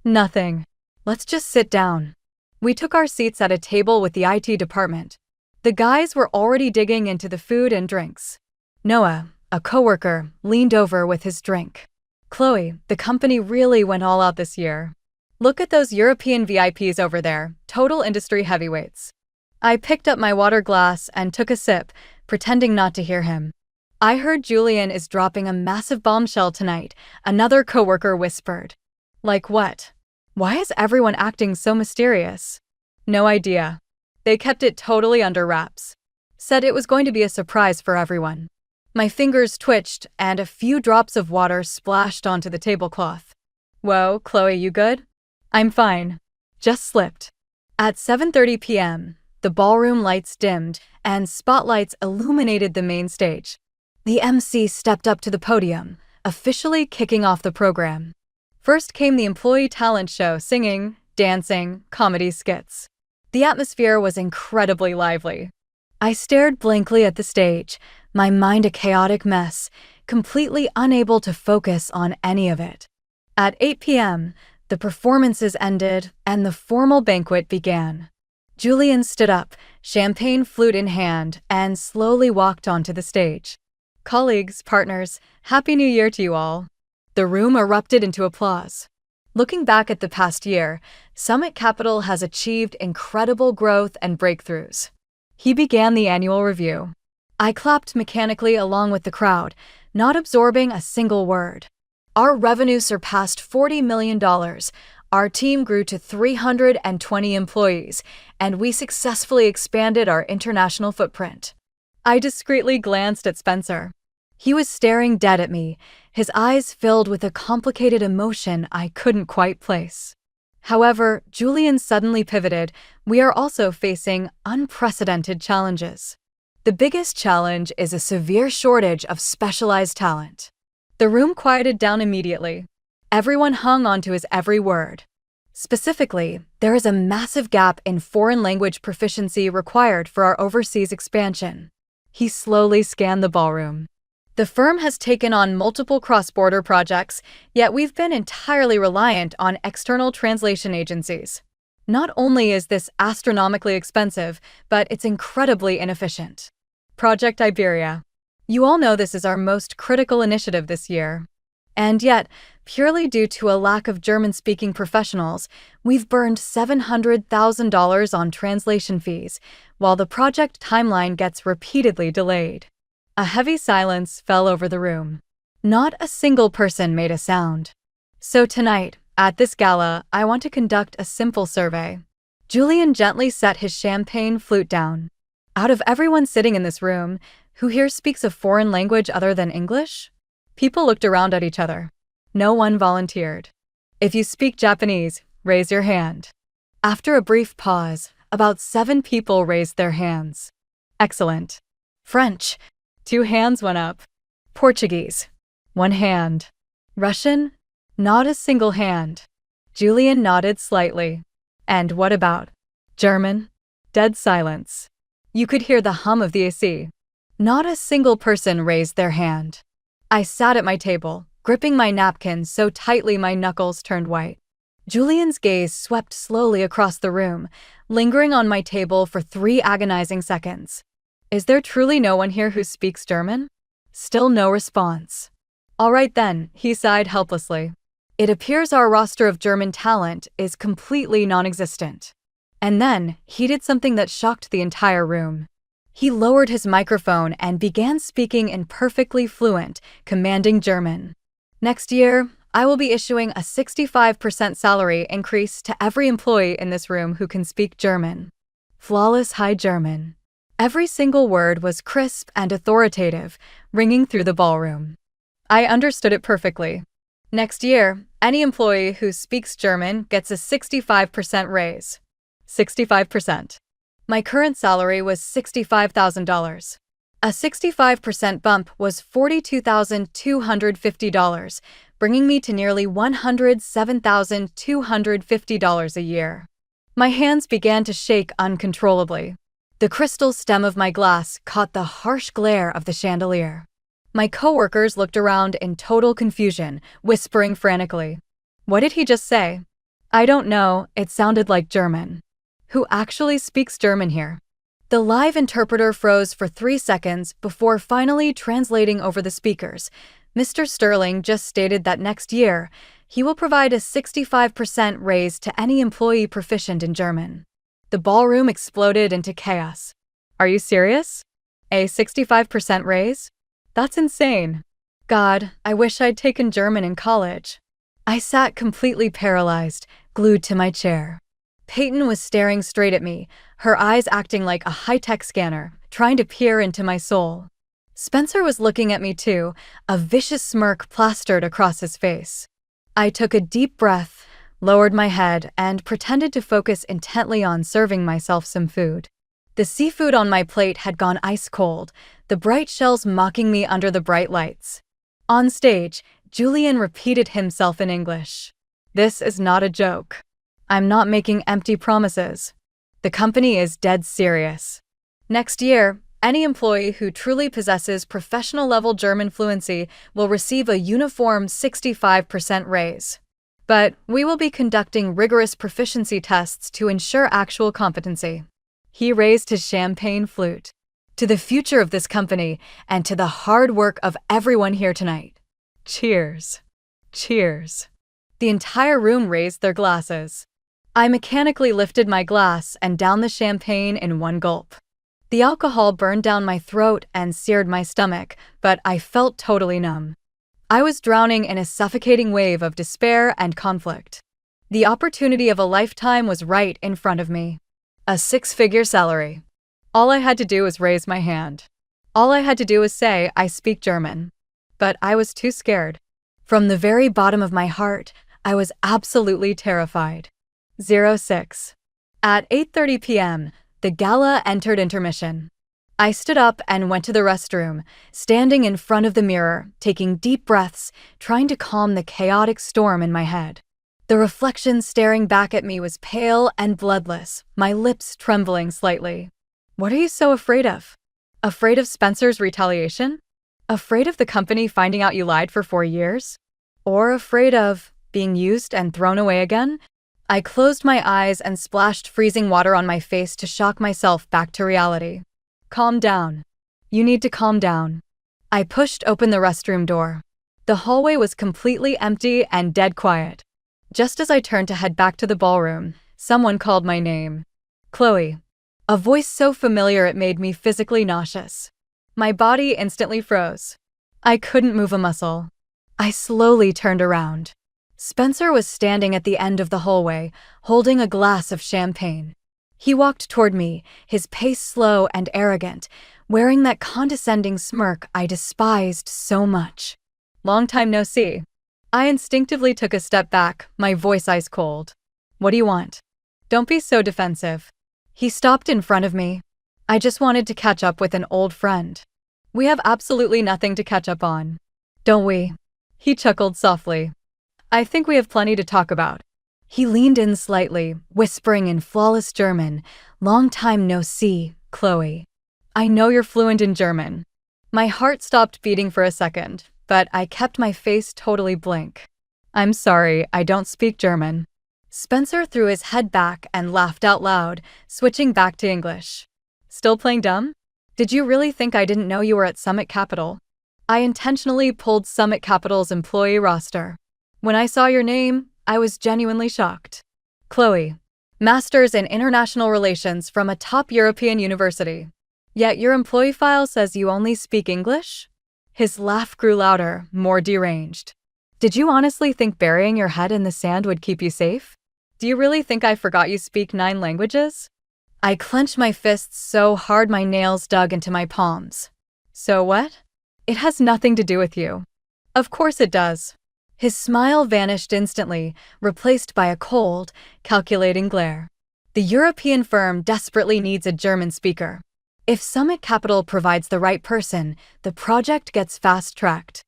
Speaker 1: Nothing. Let's just sit down. We took our seats at a table with the IT department. The guys were already digging into the food and drinks. Noah, a coworker, leaned over with his drink. Chloe, the company really went all out this year. Look at those European VIPs over there, total industry heavyweights. I picked up my water glass and took a sip, pretending not to hear him. I heard Julian is dropping a massive bombshell tonight, another coworker whispered. Like what? Why is everyone acting so mysterious? No idea. They kept it totally under wraps. Said it was going to be a surprise for everyone. My fingers twitched and a few drops of water splashed onto the tablecloth. Whoa, Chloe, you good? I'm fine. Just slipped. At 7:30 p.m., the ballroom lights dimmed and spotlights illuminated the main stage. The MC stepped up to the podium, officially kicking off the program. First came the employee talent show, singing, dancing, comedy skits. The atmosphere was incredibly lively. I stared blankly at the stage, my mind a chaotic mess, completely unable to focus on any of it. At 8 p.m., the performances ended and the formal banquet began. Julian stood up, champagne flute in hand, and slowly walked onto the stage. Colleagues, partners, Happy New Year to you all. The room erupted into applause. Looking back at the past year, Summit Capital has achieved incredible growth and breakthroughs. He began the annual review. I clapped mechanically along with the crowd, not absorbing a single word. Our revenue surpassed $40 million. Our team grew to 320 employees, and we successfully expanded our international footprint. I discreetly glanced at Spencer. He was staring dead at me, his eyes filled with a complicated emotion I couldn't quite place. However, Julian suddenly pivoted. We are also facing unprecedented challenges. The biggest challenge is a severe shortage of specialized talent. The room quieted down immediately. Everyone hung onto his every word. Specifically, there is a massive gap in foreign language proficiency required for our overseas expansion. He slowly scanned the ballroom. The firm has taken on multiple cross-border projects, yet we've been entirely reliant on external translation agencies. Not only is this astronomically expensive, but it's incredibly inefficient. Project Iberia. You all know this is our most critical initiative this year. And yet, purely due to a lack of German-speaking professionals, we've burned $700,000 on translation fees, while the project timeline gets repeatedly delayed. A heavy silence fell over the room. Not a single person made a sound. So tonight, at this gala, I want to conduct a simple survey. Julian gently set his champagne flute down. Out of everyone sitting in this room, who here speaks a foreign language other than English? People looked around at each other. No one volunteered. If you speak Japanese, raise your hand. After a brief pause, about 7 people raised their hands. Excellent. French. 2 hands went up. Portuguese. 1 hand. Russian? Not a single hand. Julian nodded slightly. And what about German? Dead silence. You could hear the hum of the AC. Not a single person raised their hand. I sat at my table, gripping my napkin so tightly my knuckles turned white. Julian's gaze swept slowly across the room, lingering on my table for 3 agonizing seconds. Is there truly no one here who speaks German? Still no response. All right then, he sighed helplessly. It appears our roster of German talent is completely non-existent. And then, he did something that shocked the entire room. He lowered his microphone and began speaking in perfectly fluent, commanding German. Next year, I will be issuing a 65% salary increase to every employee in this room who can speak German. Flawless High German. Every single word was crisp and authoritative, ringing through the ballroom. I understood it perfectly. Next year, any employee who speaks German gets a 65% raise. 65%. My current salary was $65,000. A 65% bump was $42,250, bringing me to nearly $107,250 a year. My hands began to shake uncontrollably. The crystal stem of my glass caught the harsh glare of the chandelier. My coworkers looked around in total confusion, whispering frantically. What did he just say? I don't know, it sounded like German. Who actually speaks German here? The live interpreter froze for 3 seconds before finally translating over the speakers. Mr. Sterling just stated that next year, he will provide a 65% raise to any employee proficient in German. The ballroom exploded into chaos. Are you serious? A 65% raise? That's insane. God, I wish I'd taken German in college. I sat completely paralyzed, glued to my chair. Peyton was staring straight at me, her eyes acting like a high-tech scanner, trying to peer into my soul. Spencer was looking at me too, a vicious smirk plastered across his face. I took a deep breath, lowered my head, and pretended to focus intently on serving myself some food. The seafood on my plate had gone ice cold, the bright shells mocking me under the bright lights. On stage, Julian repeated himself in English. This is not a joke. I'm not making empty promises. The company is dead serious. Next year, any employee who truly possesses professional-level German fluency will receive a uniform 65% raise. But we will be conducting rigorous proficiency tests to ensure actual competency. He raised his champagne flute. To the future of this company and to the hard work of everyone here tonight. Cheers. Cheers. The entire room raised their glasses. I mechanically lifted my glass and downed the champagne in one gulp. The alcohol burned down my throat and seared my stomach, but I felt totally numb. I was drowning in a suffocating wave of despair and conflict. The opportunity of a lifetime was right in front of me. A 6-figure salary. All I had to do was raise my hand. All I had to do was say, I speak German. But I was too scared. From the very bottom of my heart, I was absolutely terrified. 06. At 8:30 p.m., the gala entered intermission. I stood up and went to the restroom, standing in front of the mirror, taking deep breaths, trying to calm the chaotic storm in my head. The reflection staring back at me was pale and bloodless, my lips trembling slightly. What are you so afraid of? Afraid of Spencer's retaliation? Afraid of the company finding out you lied for 4 years? Or afraid of being used and thrown away again? I closed my eyes and splashed freezing water on my face to shock myself back to reality. Calm down. You need to calm down. I pushed open the restroom door. The hallway was completely empty and dead quiet. Just as I turned to head back to the ballroom, someone called my name. Chloe. A voice so familiar it made me physically nauseous. My body instantly froze. I couldn't move a muscle. I slowly turned around. Spencer was standing at the end of the hallway, holding a glass of champagne. He walked toward me, his pace slow and arrogant, wearing that condescending smirk I despised so much. Long time no see. I instinctively took a step back, my voice ice cold. What do you want? Don't be so defensive. He stopped in front of me. I just wanted to catch up with an old friend. We have absolutely nothing to catch up on. Don't we? He chuckled softly. I think we have plenty to talk about. He leaned in slightly, whispering in flawless German, long time no see, Chloe. I know you're fluent in German. My heart stopped beating for a second, but I kept my face totally blank. I'm sorry, I don't speak German. Spencer threw his head back and laughed out loud, switching back to English. Still playing dumb? Did you really think I didn't know you were at Summit Capital? I intentionally pulled Summit Capital's employee roster. When I saw your name, I was genuinely shocked. Chloe, Masters in International Relations from a top European university. Yet your employee file says you only speak English? His laugh grew louder, more deranged. Did you honestly think burying your head in the sand would keep you safe? Do you really think I forgot you speak 9 languages? I clenched my fists so hard my nails dug into my palms. So what? It has nothing to do with you. Of course it does. His smile vanished instantly, replaced by a cold, calculating glare. The European firm desperately needs a German speaker. If Summit Capital provides the right person, the project gets fast-tracked.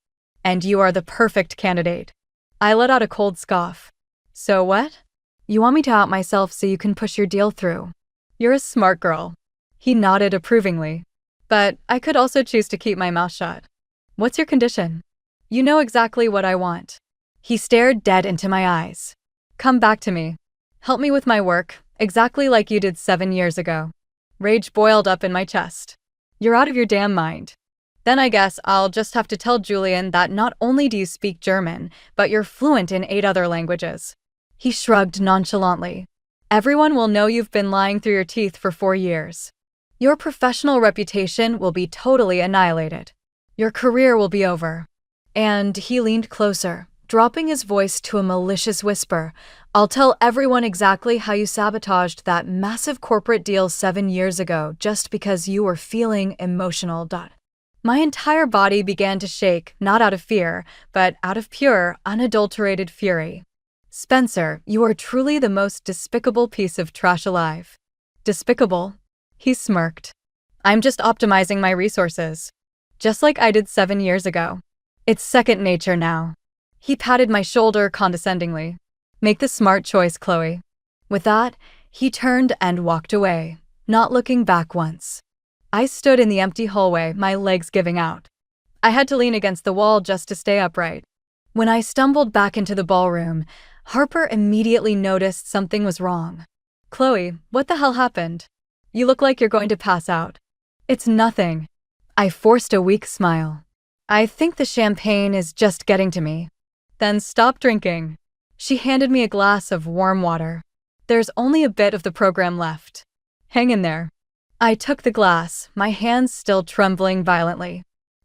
Speaker 1: And you are the perfect candidate. I let out a cold scoff. So what? You want me to out myself so you can push your deal through? You're a smart girl. He nodded approvingly. But I could also choose to keep my mouth shut. What's your condition? You know exactly what I want. He stared dead into my eyes. Come back to me. Help me with my work, exactly like you did 7 years ago. Rage boiled up in my chest. You're out of your damn mind. Then I guess I'll just have to tell Julian that not only do you speak German, but you're fluent in 8 other languages. He shrugged nonchalantly. Everyone will know you've been lying through your teeth for 4 years. Your professional reputation will be totally annihilated. Your career will be over. And he leaned closer, dropping his voice to a malicious whisper. I'll tell everyone exactly how you sabotaged that massive corporate deal 7 years ago just because you were feeling emotional. My entire body began to shake, not out of fear, but out of pure, unadulterated fury. Spencer, you are truly the most despicable piece of trash alive. Despicable? He smirked. I'm just optimizing my resources. Just like I did 7 years ago. It's second nature now. He patted my shoulder condescendingly. Make the smart choice, Chloe. With that, he turned and walked away, not looking back once. I stood in the empty hallway, my legs giving out. I had to lean against the wall just to stay upright. When I stumbled back into the ballroom, Harper immediately noticed something was wrong. Chloe, what the hell happened? You look like you're going to pass out. It's nothing. I forced a weak smile. I think the champagne is just getting to me. Then stop drinking. She handed me a glass of warm water. There's only a bit of the program left. Hang in there. I took the glass, my hands still trembling violently.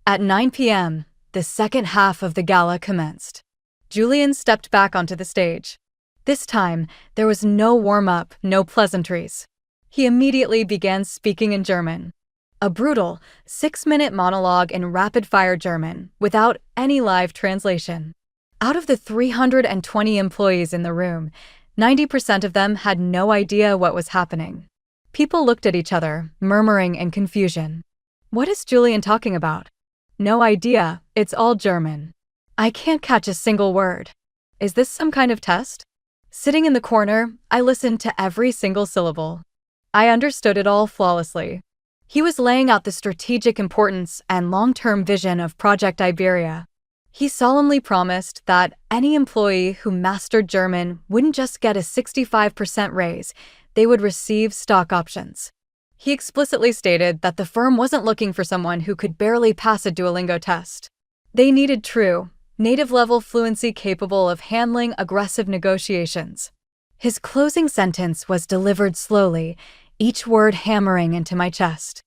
Speaker 1: At 9 p.m., the second half of the gala commenced. Julian stepped back onto the stage. This time, there was no warm-up, no pleasantries. He immediately began speaking in German. A brutal, 6-minute monologue in rapid-fire German, without any live translation. Out of the 320 employees in the room, 90% of them had no idea what was happening. People looked at each other, murmuring in confusion. What is Julian talking about? No idea, it's all German. I can't catch a single word. Is this some kind of test? Sitting in the corner, I listened to every single syllable. I understood it all flawlessly. He was laying out the strategic importance and long-term vision of Project Iberia. He solemnly promised that any employee who mastered German wouldn't just get a 65% raise, they would receive stock options. He explicitly stated that the firm wasn't looking for someone who could barely pass a Duolingo test. They needed true, native-level fluency capable of handling aggressive negotiations. His closing sentence was delivered slowly, each word hammering into my chest.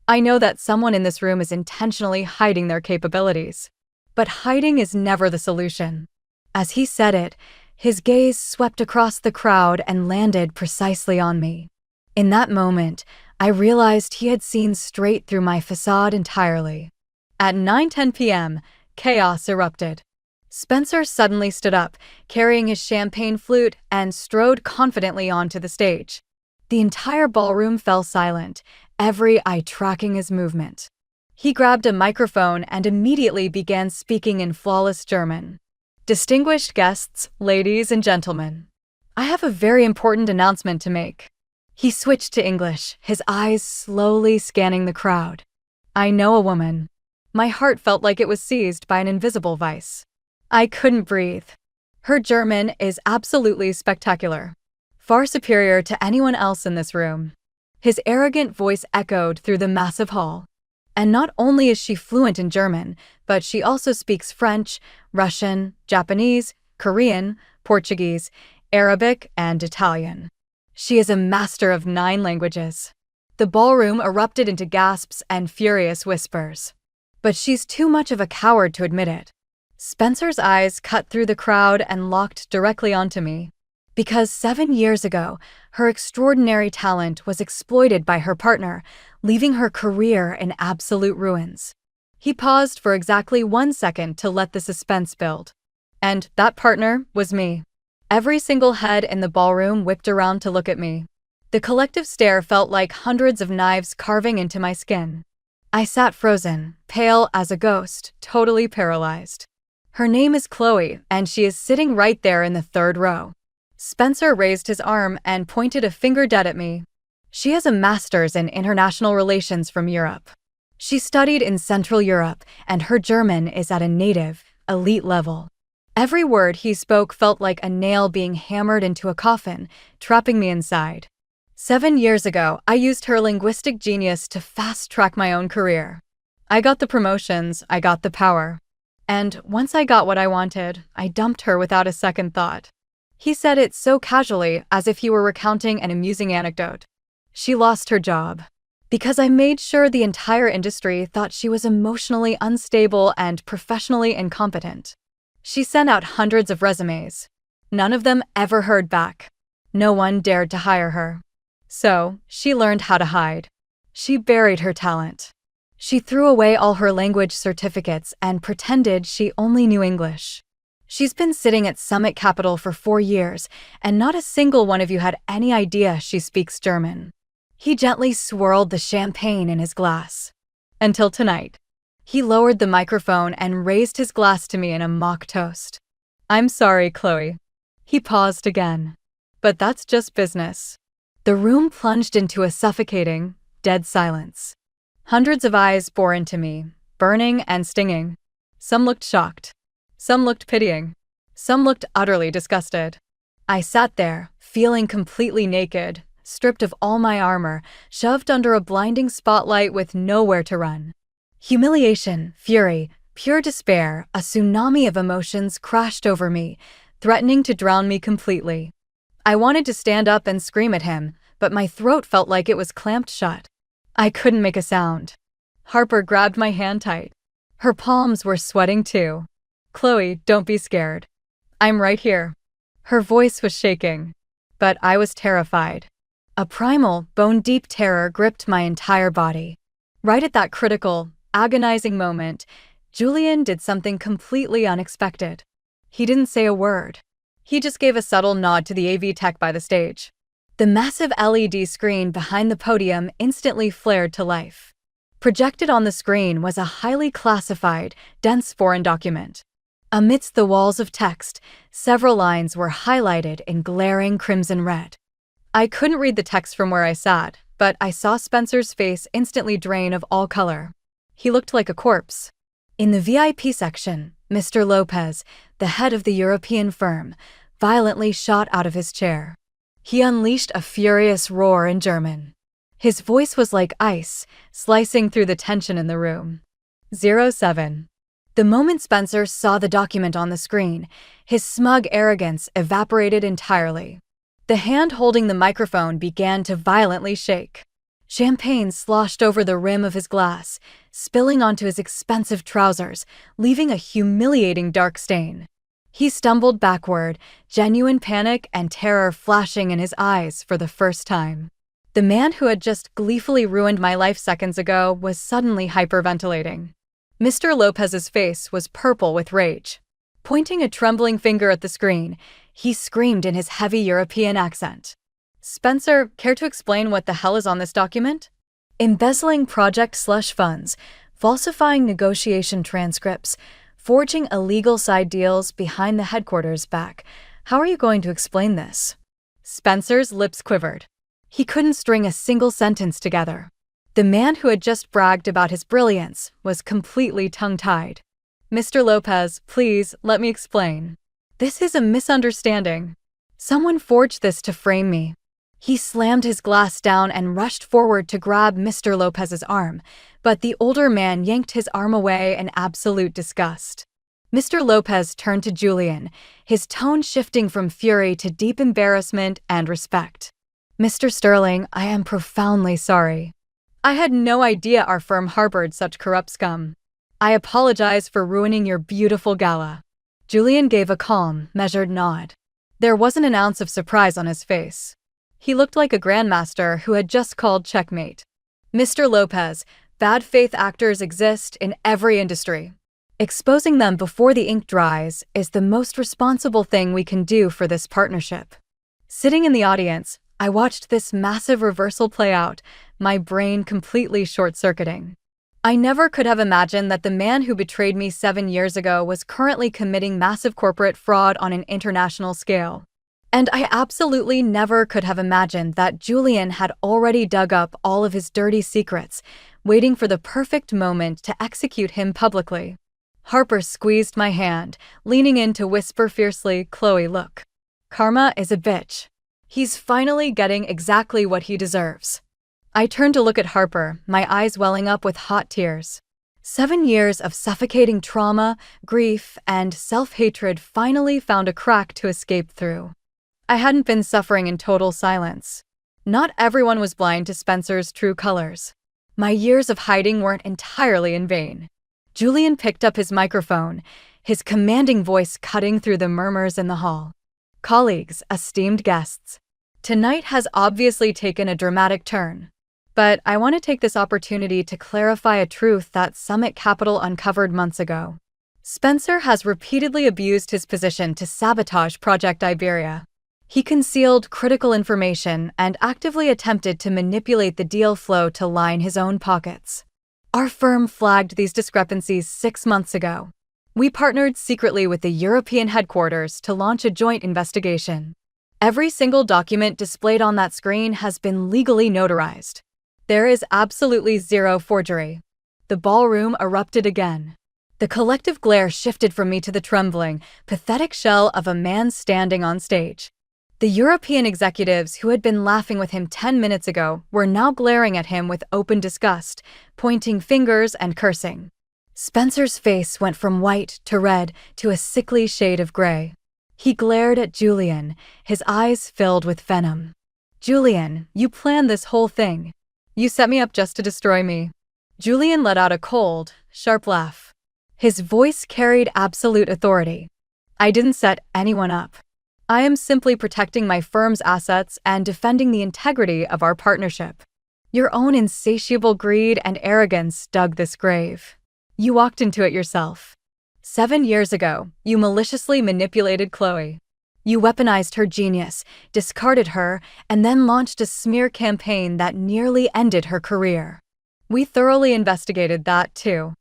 Speaker 1: I know that someone in this room is intentionally hiding their capabilities. But hiding is never the solution. As he said it, his gaze swept across the crowd and landed precisely on me. In that moment, I realized he had seen straight through my facade entirely. At 9:10 p.m., chaos erupted. Spencer suddenly stood up, carrying his champagne flute, and strode confidently onto the stage. The entire ballroom fell silent, every eye tracking his movement. He grabbed a microphone and immediately began speaking in flawless German. Distinguished guests, ladies and gentlemen, I have a very important announcement to make. He switched to English, his eyes slowly scanning the crowd. I know a woman. My heart felt like it was seized by an invisible vice. I couldn't breathe. Her German is absolutely spectacular. Far superior to anyone else in this room. His arrogant voice echoed through the massive hall. And not only is she fluent in German, but she also speaks French, Russian, Japanese, Korean, Portuguese, Arabic, and Italian. She is a master of 9 languages. The ballroom erupted into gasps and furious whispers. But she's too much of a coward to admit it. Spencer's eyes cut through the crowd and locked directly onto me. Because 7 years ago, her extraordinary talent was exploited by her partner, leaving her career in absolute ruins. He paused for exactly 1 second to let the suspense build. And that partner was me. Every single head in the ballroom whipped around to look at me. The collective stare felt like hundreds of knives carving into my skin. I sat frozen, pale as a ghost, totally paralyzed. Her name is Chloe, and she is sitting right there in the 3rd row. Spencer raised his arm and pointed a finger dead at me. She has a master's in international relations from Europe. She studied in Central Europe, and her German is at a native, elite level. Every word he spoke felt like a nail being hammered into a coffin, trapping me inside. 7 years ago, I used her linguistic genius to fast-track my own career. I got the promotions, I got the power. And once I got what I wanted, I dumped her without a second thought. He said it so casually, as if he were recounting an amusing anecdote. She lost her job. Because I made sure the entire industry thought she was emotionally unstable and professionally incompetent. She sent out hundreds of resumes. None of them ever heard back. No one dared to hire her. So, she learned how to hide. She buried her talent. She threw away all her language certificates and pretended she only knew English. She's been sitting at Summit Capital for 4 years, and not a single one of you had any idea she speaks German. He gently swirled the champagne in his glass. Until tonight. He lowered the microphone and raised his glass to me in a mock toast. I'm sorry, Chloe. He paused again. But that's just business. The room plunged into a suffocating, dead silence. Hundreds of eyes bore into me, burning and stinging. Some looked shocked. Some looked pitying. Some looked utterly disgusted. I sat there, feeling completely naked, stripped of all my armor, shoved under a blinding spotlight with nowhere to run. Humiliation, fury, pure despair, a tsunami of emotions crashed over me, threatening to drown me completely. I wanted to stand up and scream at him, but my throat felt like it was clamped shut. I couldn't make a sound. Harper grabbed my hand tight. Her palms were sweating too. Chloe, don't be scared. I'm right here. Her voice was shaking. But I was terrified. A primal, bone-deep terror gripped my entire body. Right at that critical, agonizing moment, Julian did something completely unexpected. He didn't say a word. He just gave a subtle nod to the AV tech by the stage. The massive LED screen behind the podium instantly flared to life. Projected on the screen was a highly classified, dense foreign document. Amidst the walls of text, several lines were highlighted in glaring crimson red. I couldn't read the text from where I sat, but I saw Spencer's face instantly drain of all color. He looked like a corpse. In the VIP section, Mr. Lopez, the head of the European firm, violently shot out of his chair. He unleashed a furious roar in German. His voice was like ice, slicing through the tension in the room. 07. The moment Spencer saw the document on the screen, his smug arrogance evaporated entirely. The hand holding the microphone began to violently shake. Champagne sloshed over the rim of his glass, spilling onto his expensive trousers, leaving a humiliating dark stain. He stumbled backward, genuine panic and terror flashing in his eyes for the first time. The man who had just gleefully ruined my life seconds ago was suddenly hyperventilating. Mr. Lopez's face was purple with rage. Pointing a trembling finger at the screen, he screamed in his heavy European accent. Spencer, care to explain what the hell is on this document? Embezzling project slush funds, falsifying negotiation transcripts, forging illegal side deals behind the headquarters back. How are you going to explain this? Spencer's lips quivered. He couldn't string a single sentence together. The man who had just bragged about his brilliance was completely tongue-tied. Mr. Lopez, please, let me explain. This is a misunderstanding. Someone forged this to frame me. He slammed his glass down and rushed forward to grab Mr. Lopez's arm, but the older man yanked his arm away in absolute disgust. Mr. Lopez turned to Julian, his tone shifting from fury to deep embarrassment and respect. Mr. Sterling, I am profoundly sorry. I had no idea our firm harbored such corrupt scum. I apologize for ruining your beautiful gala. Julian gave a calm, measured nod. There wasn't an ounce of surprise on his face. He looked like a grandmaster who had just called checkmate. Mr. Lopez, bad faith actors exist in every industry. Exposing them before the ink dries is the most responsible thing we can do for this partnership. Sitting in the audience, I watched this massive reversal play out, my brain completely short-circuiting. I never could have imagined that the man who betrayed me 7 years ago was currently committing massive corporate fraud on an international scale. And I absolutely never could have imagined that Julian had already dug up all of his dirty secrets, waiting for the perfect moment to execute him publicly. Harper squeezed my hand, leaning in to whisper fiercely, "Chloe, look. Karma is a bitch. He's finally getting exactly what he deserves." I turned to look at Harper, my eyes welling up with hot tears. 7 years of suffocating trauma, grief, and self-hatred finally found a crack to escape through. I hadn't been suffering in total silence. Not everyone was blind to Spencer's true colors. My years of hiding weren't entirely in vain. Julian picked up his microphone, his commanding voice cutting through the murmurs in the hall. "Colleagues, esteemed guests, tonight has obviously taken a dramatic turn. But I want to take this opportunity to clarify a truth that Summit Capital uncovered months ago. Spencer has repeatedly abused his position to sabotage Project Iberia. He concealed critical information and actively attempted to manipulate the deal flow to line his own pockets. Our firm flagged these discrepancies 6 months ago. We partnered secretly with the European headquarters to launch a joint investigation. Every single document displayed on that screen has been legally notarized. There is absolutely zero forgery." The ballroom erupted again. The collective glare shifted from me to the trembling, pathetic shell of a man standing on stage. The European executives who had been laughing with him 10 minutes ago were now glaring at him with open disgust, pointing fingers and cursing. Spencer's face went from white to red to a sickly shade of gray. He glared at Julian, his eyes filled with venom. "Julian, you planned this whole thing. You set me up just to destroy me." Julian let out a cold, sharp laugh. His voice carried absolute authority. "I didn't set anyone up. I am simply protecting my firm's assets and defending the integrity of our partnership. Your own insatiable greed and arrogance dug this grave. You walked into it yourself. 7 years ago, you maliciously manipulated Chloe. You weaponized her genius, discarded her, and then launched a smear campaign that nearly ended her career. We thoroughly investigated that, too."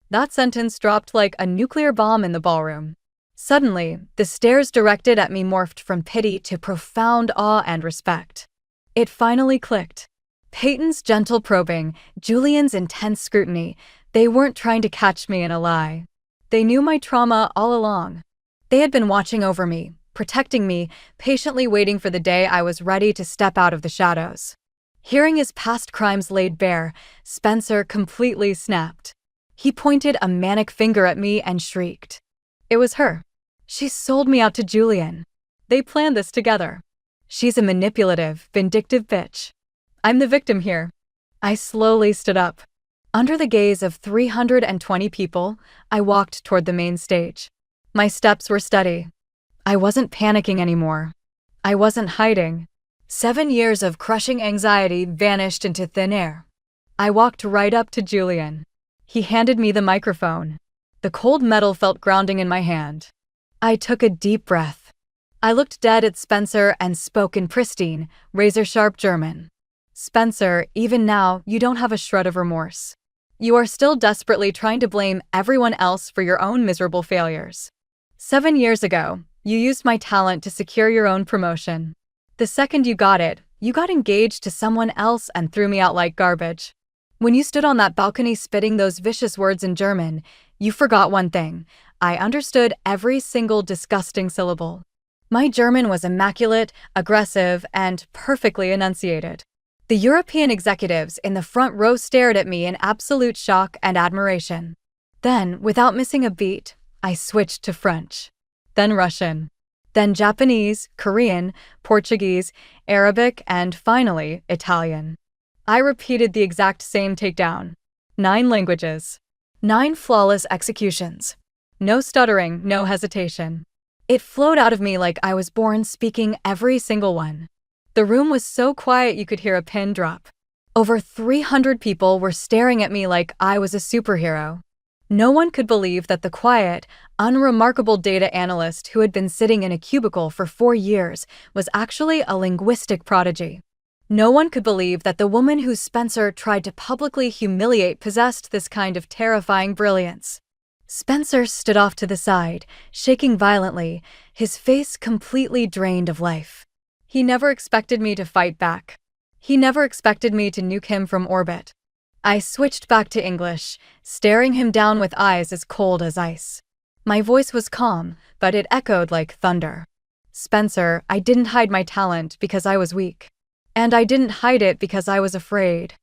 Speaker 1: That sentence dropped like a nuclear bomb in the ballroom. Suddenly, the stares directed at me morphed from pity to profound awe and respect. It finally clicked. Peyton's gentle probing, Julian's intense scrutiny, they weren't trying to catch me in a lie. They knew my trauma all along. They had been watching over me, protecting me, patiently waiting for the day I was ready to step out of the shadows. Hearing his past crimes laid bare, Spencer completely snapped. He pointed a manic finger at me and shrieked. "It was her. She sold me out to Julian. They planned this together. She's a manipulative, vindictive bitch. I'm the victim here." I slowly stood up. Under the gaze of 320 people, I walked toward the main stage. My steps were steady. I wasn't panicking anymore. I wasn't hiding. 7 years of crushing anxiety vanished into thin air. I walked right up to Julian. He handed me the microphone. The cold metal felt grounding in my hand. I took a deep breath. I looked dead at Spencer and spoke in pristine, razor-sharp German. "Spencer, even now, you don't have a shred of remorse. You are still desperately trying to blame everyone else for your own miserable failures. 7 years ago, you used my talent to secure your own promotion. The second you got it, you got engaged to someone else and threw me out like garbage. When you stood on that balcony spitting those vicious words in German, you forgot one thing. I understood every single disgusting syllable. My German was immaculate, aggressive, and perfectly enunciated. The European executives in the front row stared at me in absolute shock and admiration. Then, without missing a beat, I switched to French. Then Russian, then Japanese, Korean, Portuguese, Arabic, and finally, Italian. I repeated the exact same takedown. 9 languages. 9 flawless executions. No stuttering, no hesitation. It flowed out of me like I was born speaking every single one. The room was so quiet you could hear a pin drop. Over 300 people were staring at me like I was a superhero. No one could believe that the quiet, unremarkable data analyst who had been sitting in a cubicle for 4 years was actually a linguistic prodigy. No one could believe that the woman who Spencer tried to publicly humiliate possessed this kind of terrifying brilliance. Spencer stood off to the side, shaking violently, his face completely drained of life. He never expected me to fight back. He never expected me to nuke him from orbit. I switched back to English, staring him down with eyes as cold as ice. My voice was calm, but it echoed like thunder. Spencer, I didn't hide my talent because I was weak. And I didn't hide it because I was afraid.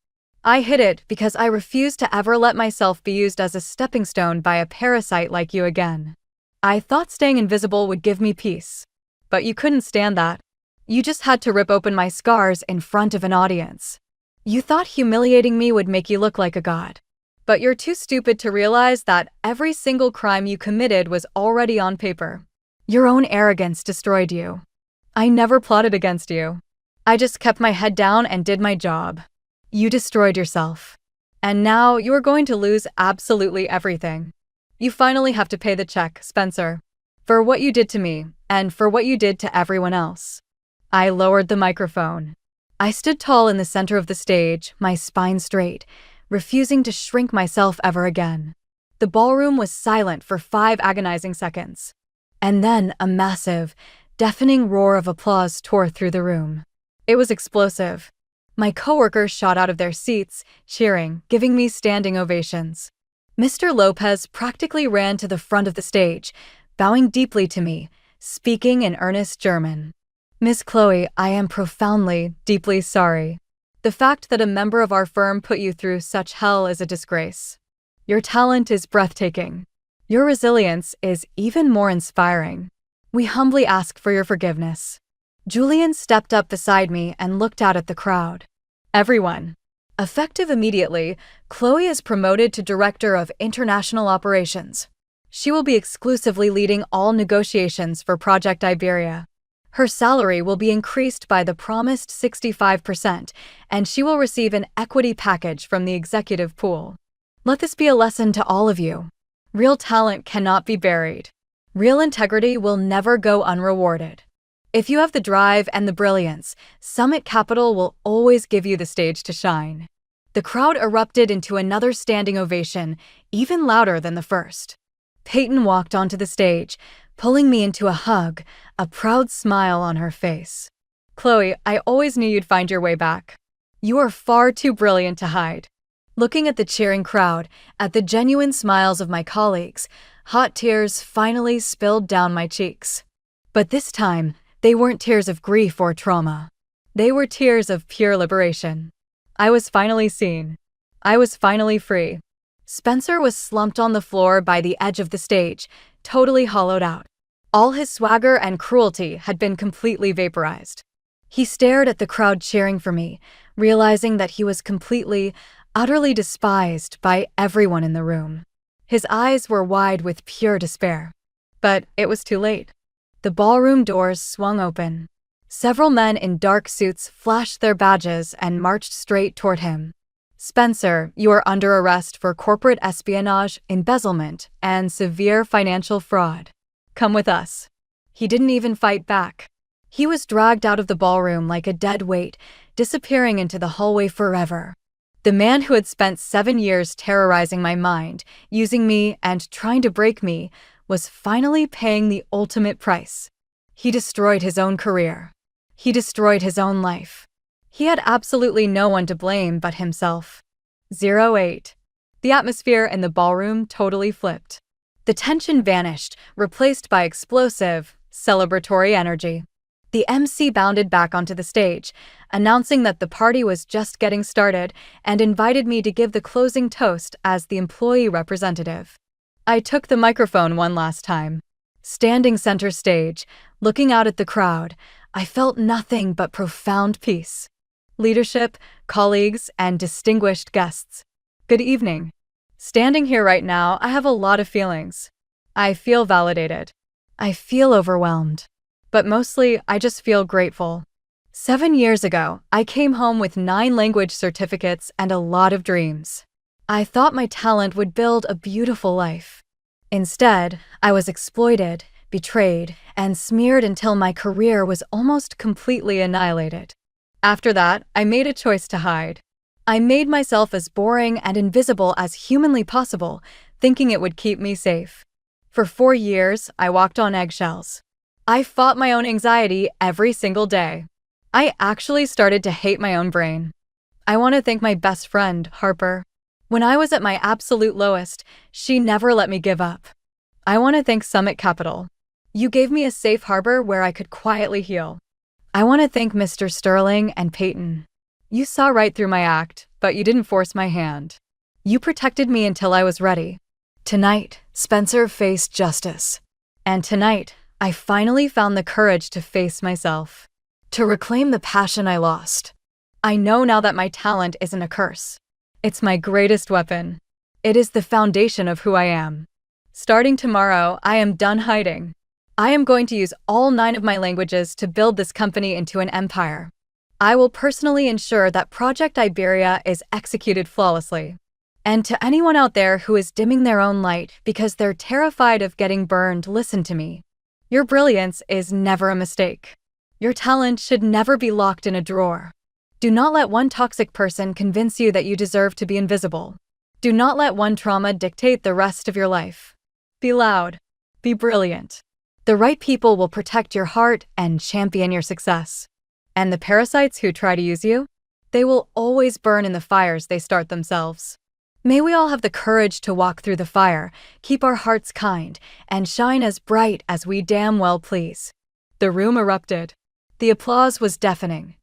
Speaker 1: I hid it because I refused to ever let myself be used as a stepping stone by a parasite like you again. I thought staying invisible would give me peace. But you couldn't stand that. You just had to rip open my scars in front of an audience. You thought humiliating me would make you look like a god. But you're too stupid to realize that every single crime you committed was already on paper. Your own arrogance destroyed you. I never plotted against you. I just kept my head down and did my job. You destroyed yourself. And now you are going to lose absolutely everything. You finally have to pay the check, Spencer. For what you did to me, and for what you did to everyone else. I lowered the microphone. I stood tall in the center of the stage, my spine straight, refusing to shrink myself ever again. The ballroom was silent for 5 agonizing seconds. And then a massive, deafening roar of applause tore through the room. It was explosive. My coworkers shot out of their seats, cheering, giving me standing ovations. Mr. Lopez practically ran to the front of the stage, bowing deeply to me, speaking in earnest German. Miss Chloe, I am profoundly, deeply sorry. The fact that a member of our firm put you through such hell is a disgrace. Your talent is breathtaking. Your resilience is even more inspiring. We humbly ask for your forgiveness. Julian stepped up beside me and looked out at the crowd. Everyone. Effective immediately, Chloe is promoted to Director of International Operations. She will be exclusively leading all negotiations for Project Iberia. Her salary will be increased by the promised 65%, and she will receive an equity package from the executive pool. Let this be a lesson to all of you. Real talent cannot be buried. Real integrity will never go unrewarded. If you have the drive and the brilliance, Summit Capital will always give you the stage to shine. The crowd erupted into another standing ovation, even louder than the first. Peyton walked onto the stage, pulling me into a hug, a proud smile on her face. Chloe, I always knew you'd find your way back. You are far too brilliant to hide. Looking at the cheering crowd, at the genuine smiles of my colleagues, hot tears finally spilled down my cheeks. But this time, they weren't tears of grief or trauma. They were tears of pure liberation. I was finally seen. I was finally free. Spencer was slumped on the floor by the edge of the stage, totally hollowed out. All his swagger and cruelty had been completely vaporized. He stared at the crowd cheering for me, realizing that he was completely, utterly despised by everyone in the room. His eyes were wide with pure despair. But it was too late. The ballroom doors swung open. Several men in dark suits flashed their badges and marched straight toward him. Spencer, you are under arrest for corporate espionage, embezzlement, and severe financial fraud. Come with us. He didn't even fight back. He was dragged out of the ballroom like a dead weight, disappearing into the hallway forever. The man who had spent 7 years terrorizing my mind, using me and trying to break me, was finally paying the ultimate price. He destroyed his own career. He destroyed his own life. He had absolutely no one to blame but himself. 08. The atmosphere in the ballroom totally flipped. The tension vanished, replaced by explosive, celebratory energy. The MC bounded back onto the stage, announcing that the party was just getting started and invited me to give the closing toast as the employee representative. I took the microphone one last time. Standing center stage, looking out at the crowd, I felt nothing but profound peace. Leadership, colleagues, and distinguished guests. Good evening. Standing here right now, I have a lot of feelings. I feel validated. I feel overwhelmed. But mostly, I just feel grateful. 7 years ago, I came home with 9 language certificates and a lot of dreams. I thought my talent would build a beautiful life. Instead, I was exploited, betrayed, and smeared until my career was almost completely annihilated. After that, I made a choice to hide. I made myself as boring and invisible as humanly possible, thinking it would keep me safe. For 4 years, I walked on eggshells. I fought my own anxiety every single day. I actually started to hate my own brain. I want to thank my best friend, Harper. When I was at my absolute lowest, she never let me give up. I want to thank Summit Capital. You gave me a safe harbor where I could quietly heal. I want to thank Mr. Sterling and Peyton. You saw right through my act, but you didn't force my hand. You protected me until I was ready. Tonight, Spencer faced justice. And tonight, I finally found the courage to face myself. To reclaim the passion I lost. I know now that my talent isn't a curse. It's my greatest weapon. It is the foundation of who I am. Starting tomorrow, I am done hiding. I am going to use all 9 of my languages to build this company into an empire. I will personally ensure that Project Iberia is executed flawlessly. And to anyone out there who is dimming their own light because they're terrified of getting burned, listen to me. Your brilliance is never a mistake. Your talent should never be locked in a drawer. Do not let one toxic person convince you that you deserve to be invisible. Do not let one trauma dictate the rest of your life. Be loud. Be brilliant. The right people will protect your heart and champion your success. And the parasites who try to use you? They will always burn in the fires they start themselves. May we all have the courage to walk through the fire, keep our hearts kind, and shine as bright as we damn well please. The room erupted. The applause was deafening.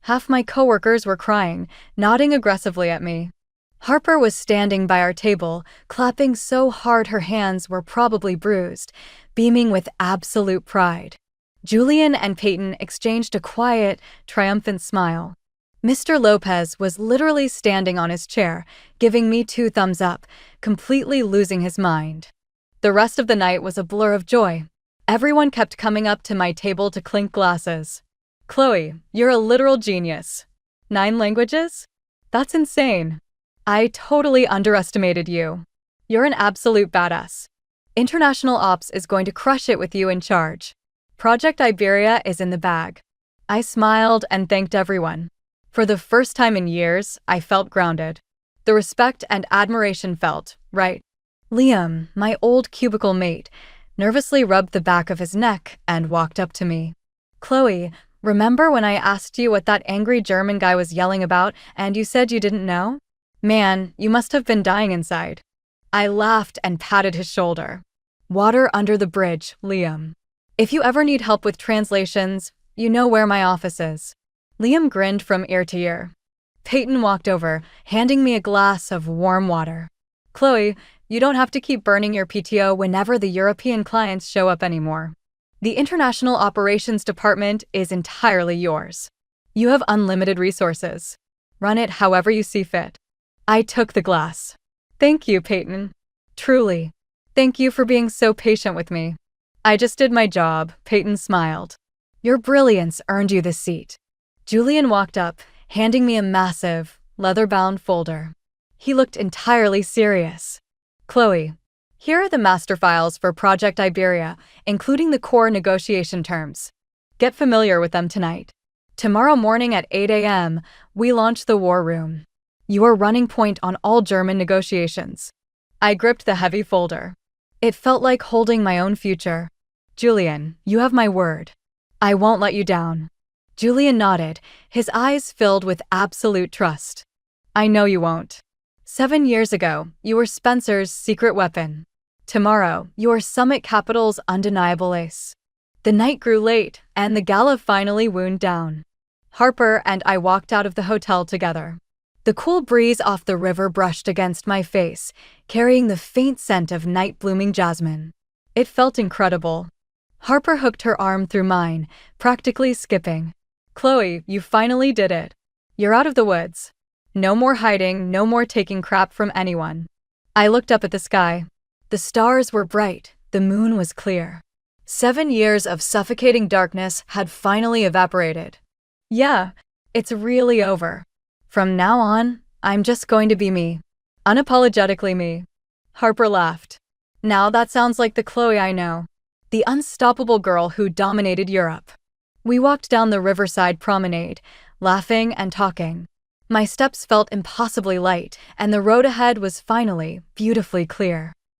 Speaker 1: Half my coworkers were crying, nodding aggressively at me. Harper was standing by our table, clapping so hard her hands were probably bruised, beaming with absolute pride. Julian and Peyton exchanged a quiet, triumphant smile. Mr. Lopez was literally standing on his chair, giving me 2 thumbs up, completely losing his mind. The rest of the night was a blur of joy. Everyone kept coming up to my table to clink glasses. Chloe, you're a literal genius. 9 languages? That's insane. I totally underestimated you. You're an absolute badass. International Ops is going to crush it with you in charge. Project Iberia is in the bag. I smiled and thanked everyone. For the first time in years, I felt grounded. The respect and admiration felt right. Liam, my old cubicle mate, nervously rubbed the back of his neck and walked up to me. Chloe, remember when I asked you what that angry German guy was yelling about and you said you didn't know? Man, you must have been dying inside. I laughed and patted his shoulder. Water under the bridge, Liam. If you ever need help with translations, you know where my office is. Liam grinned from ear to ear. Peyton walked over, handing me a glass of warm water. Chloe, you don't have to keep burning your PTO whenever the European clients show up anymore. The International Operations Department is entirely yours. You have unlimited resources. Run it however you see fit. I took the glass. Thank you, Peyton. Truly. Thank you for being so patient with me. I just did my job, Peyton smiled. Your brilliance earned you this seat. Julian walked up, handing me a massive, leather-bound folder. He looked entirely serious. Chloe, here are the master files for Project Iberia, including the core negotiation terms. Get familiar with them tonight. Tomorrow morning at 8 a.m., we launch the war room. You are running point on all German negotiations. I gripped the heavy folder. It felt like holding my own future. Julian, you have my word. I won't let you down. Julian nodded, his eyes filled with absolute trust. I know you won't. 7 years ago, you were Spencer's secret weapon. Tomorrow, you are Summit Capital's undeniable ace. The night grew late, and the gala finally wound down. Harper and I walked out of the hotel together. The cool breeze off the river brushed against my face, carrying the faint scent of night-blooming jasmine. It felt incredible. Harper hooked her arm through mine, practically skipping. Chloe, you finally did it. You're out of the woods. No more hiding, no more taking crap from anyone. I looked up at the sky. The stars were bright, the moon was clear. 7 years of suffocating darkness had finally evaporated. Yeah, it's really over. From now on, I'm just going to be me. Unapologetically me. Harper laughed. Now that sounds like the Chloe I know. The unstoppable girl who dominated Europe. We walked down the riverside promenade, laughing and talking. My steps felt impossibly light, and the road ahead was finally beautifully clear.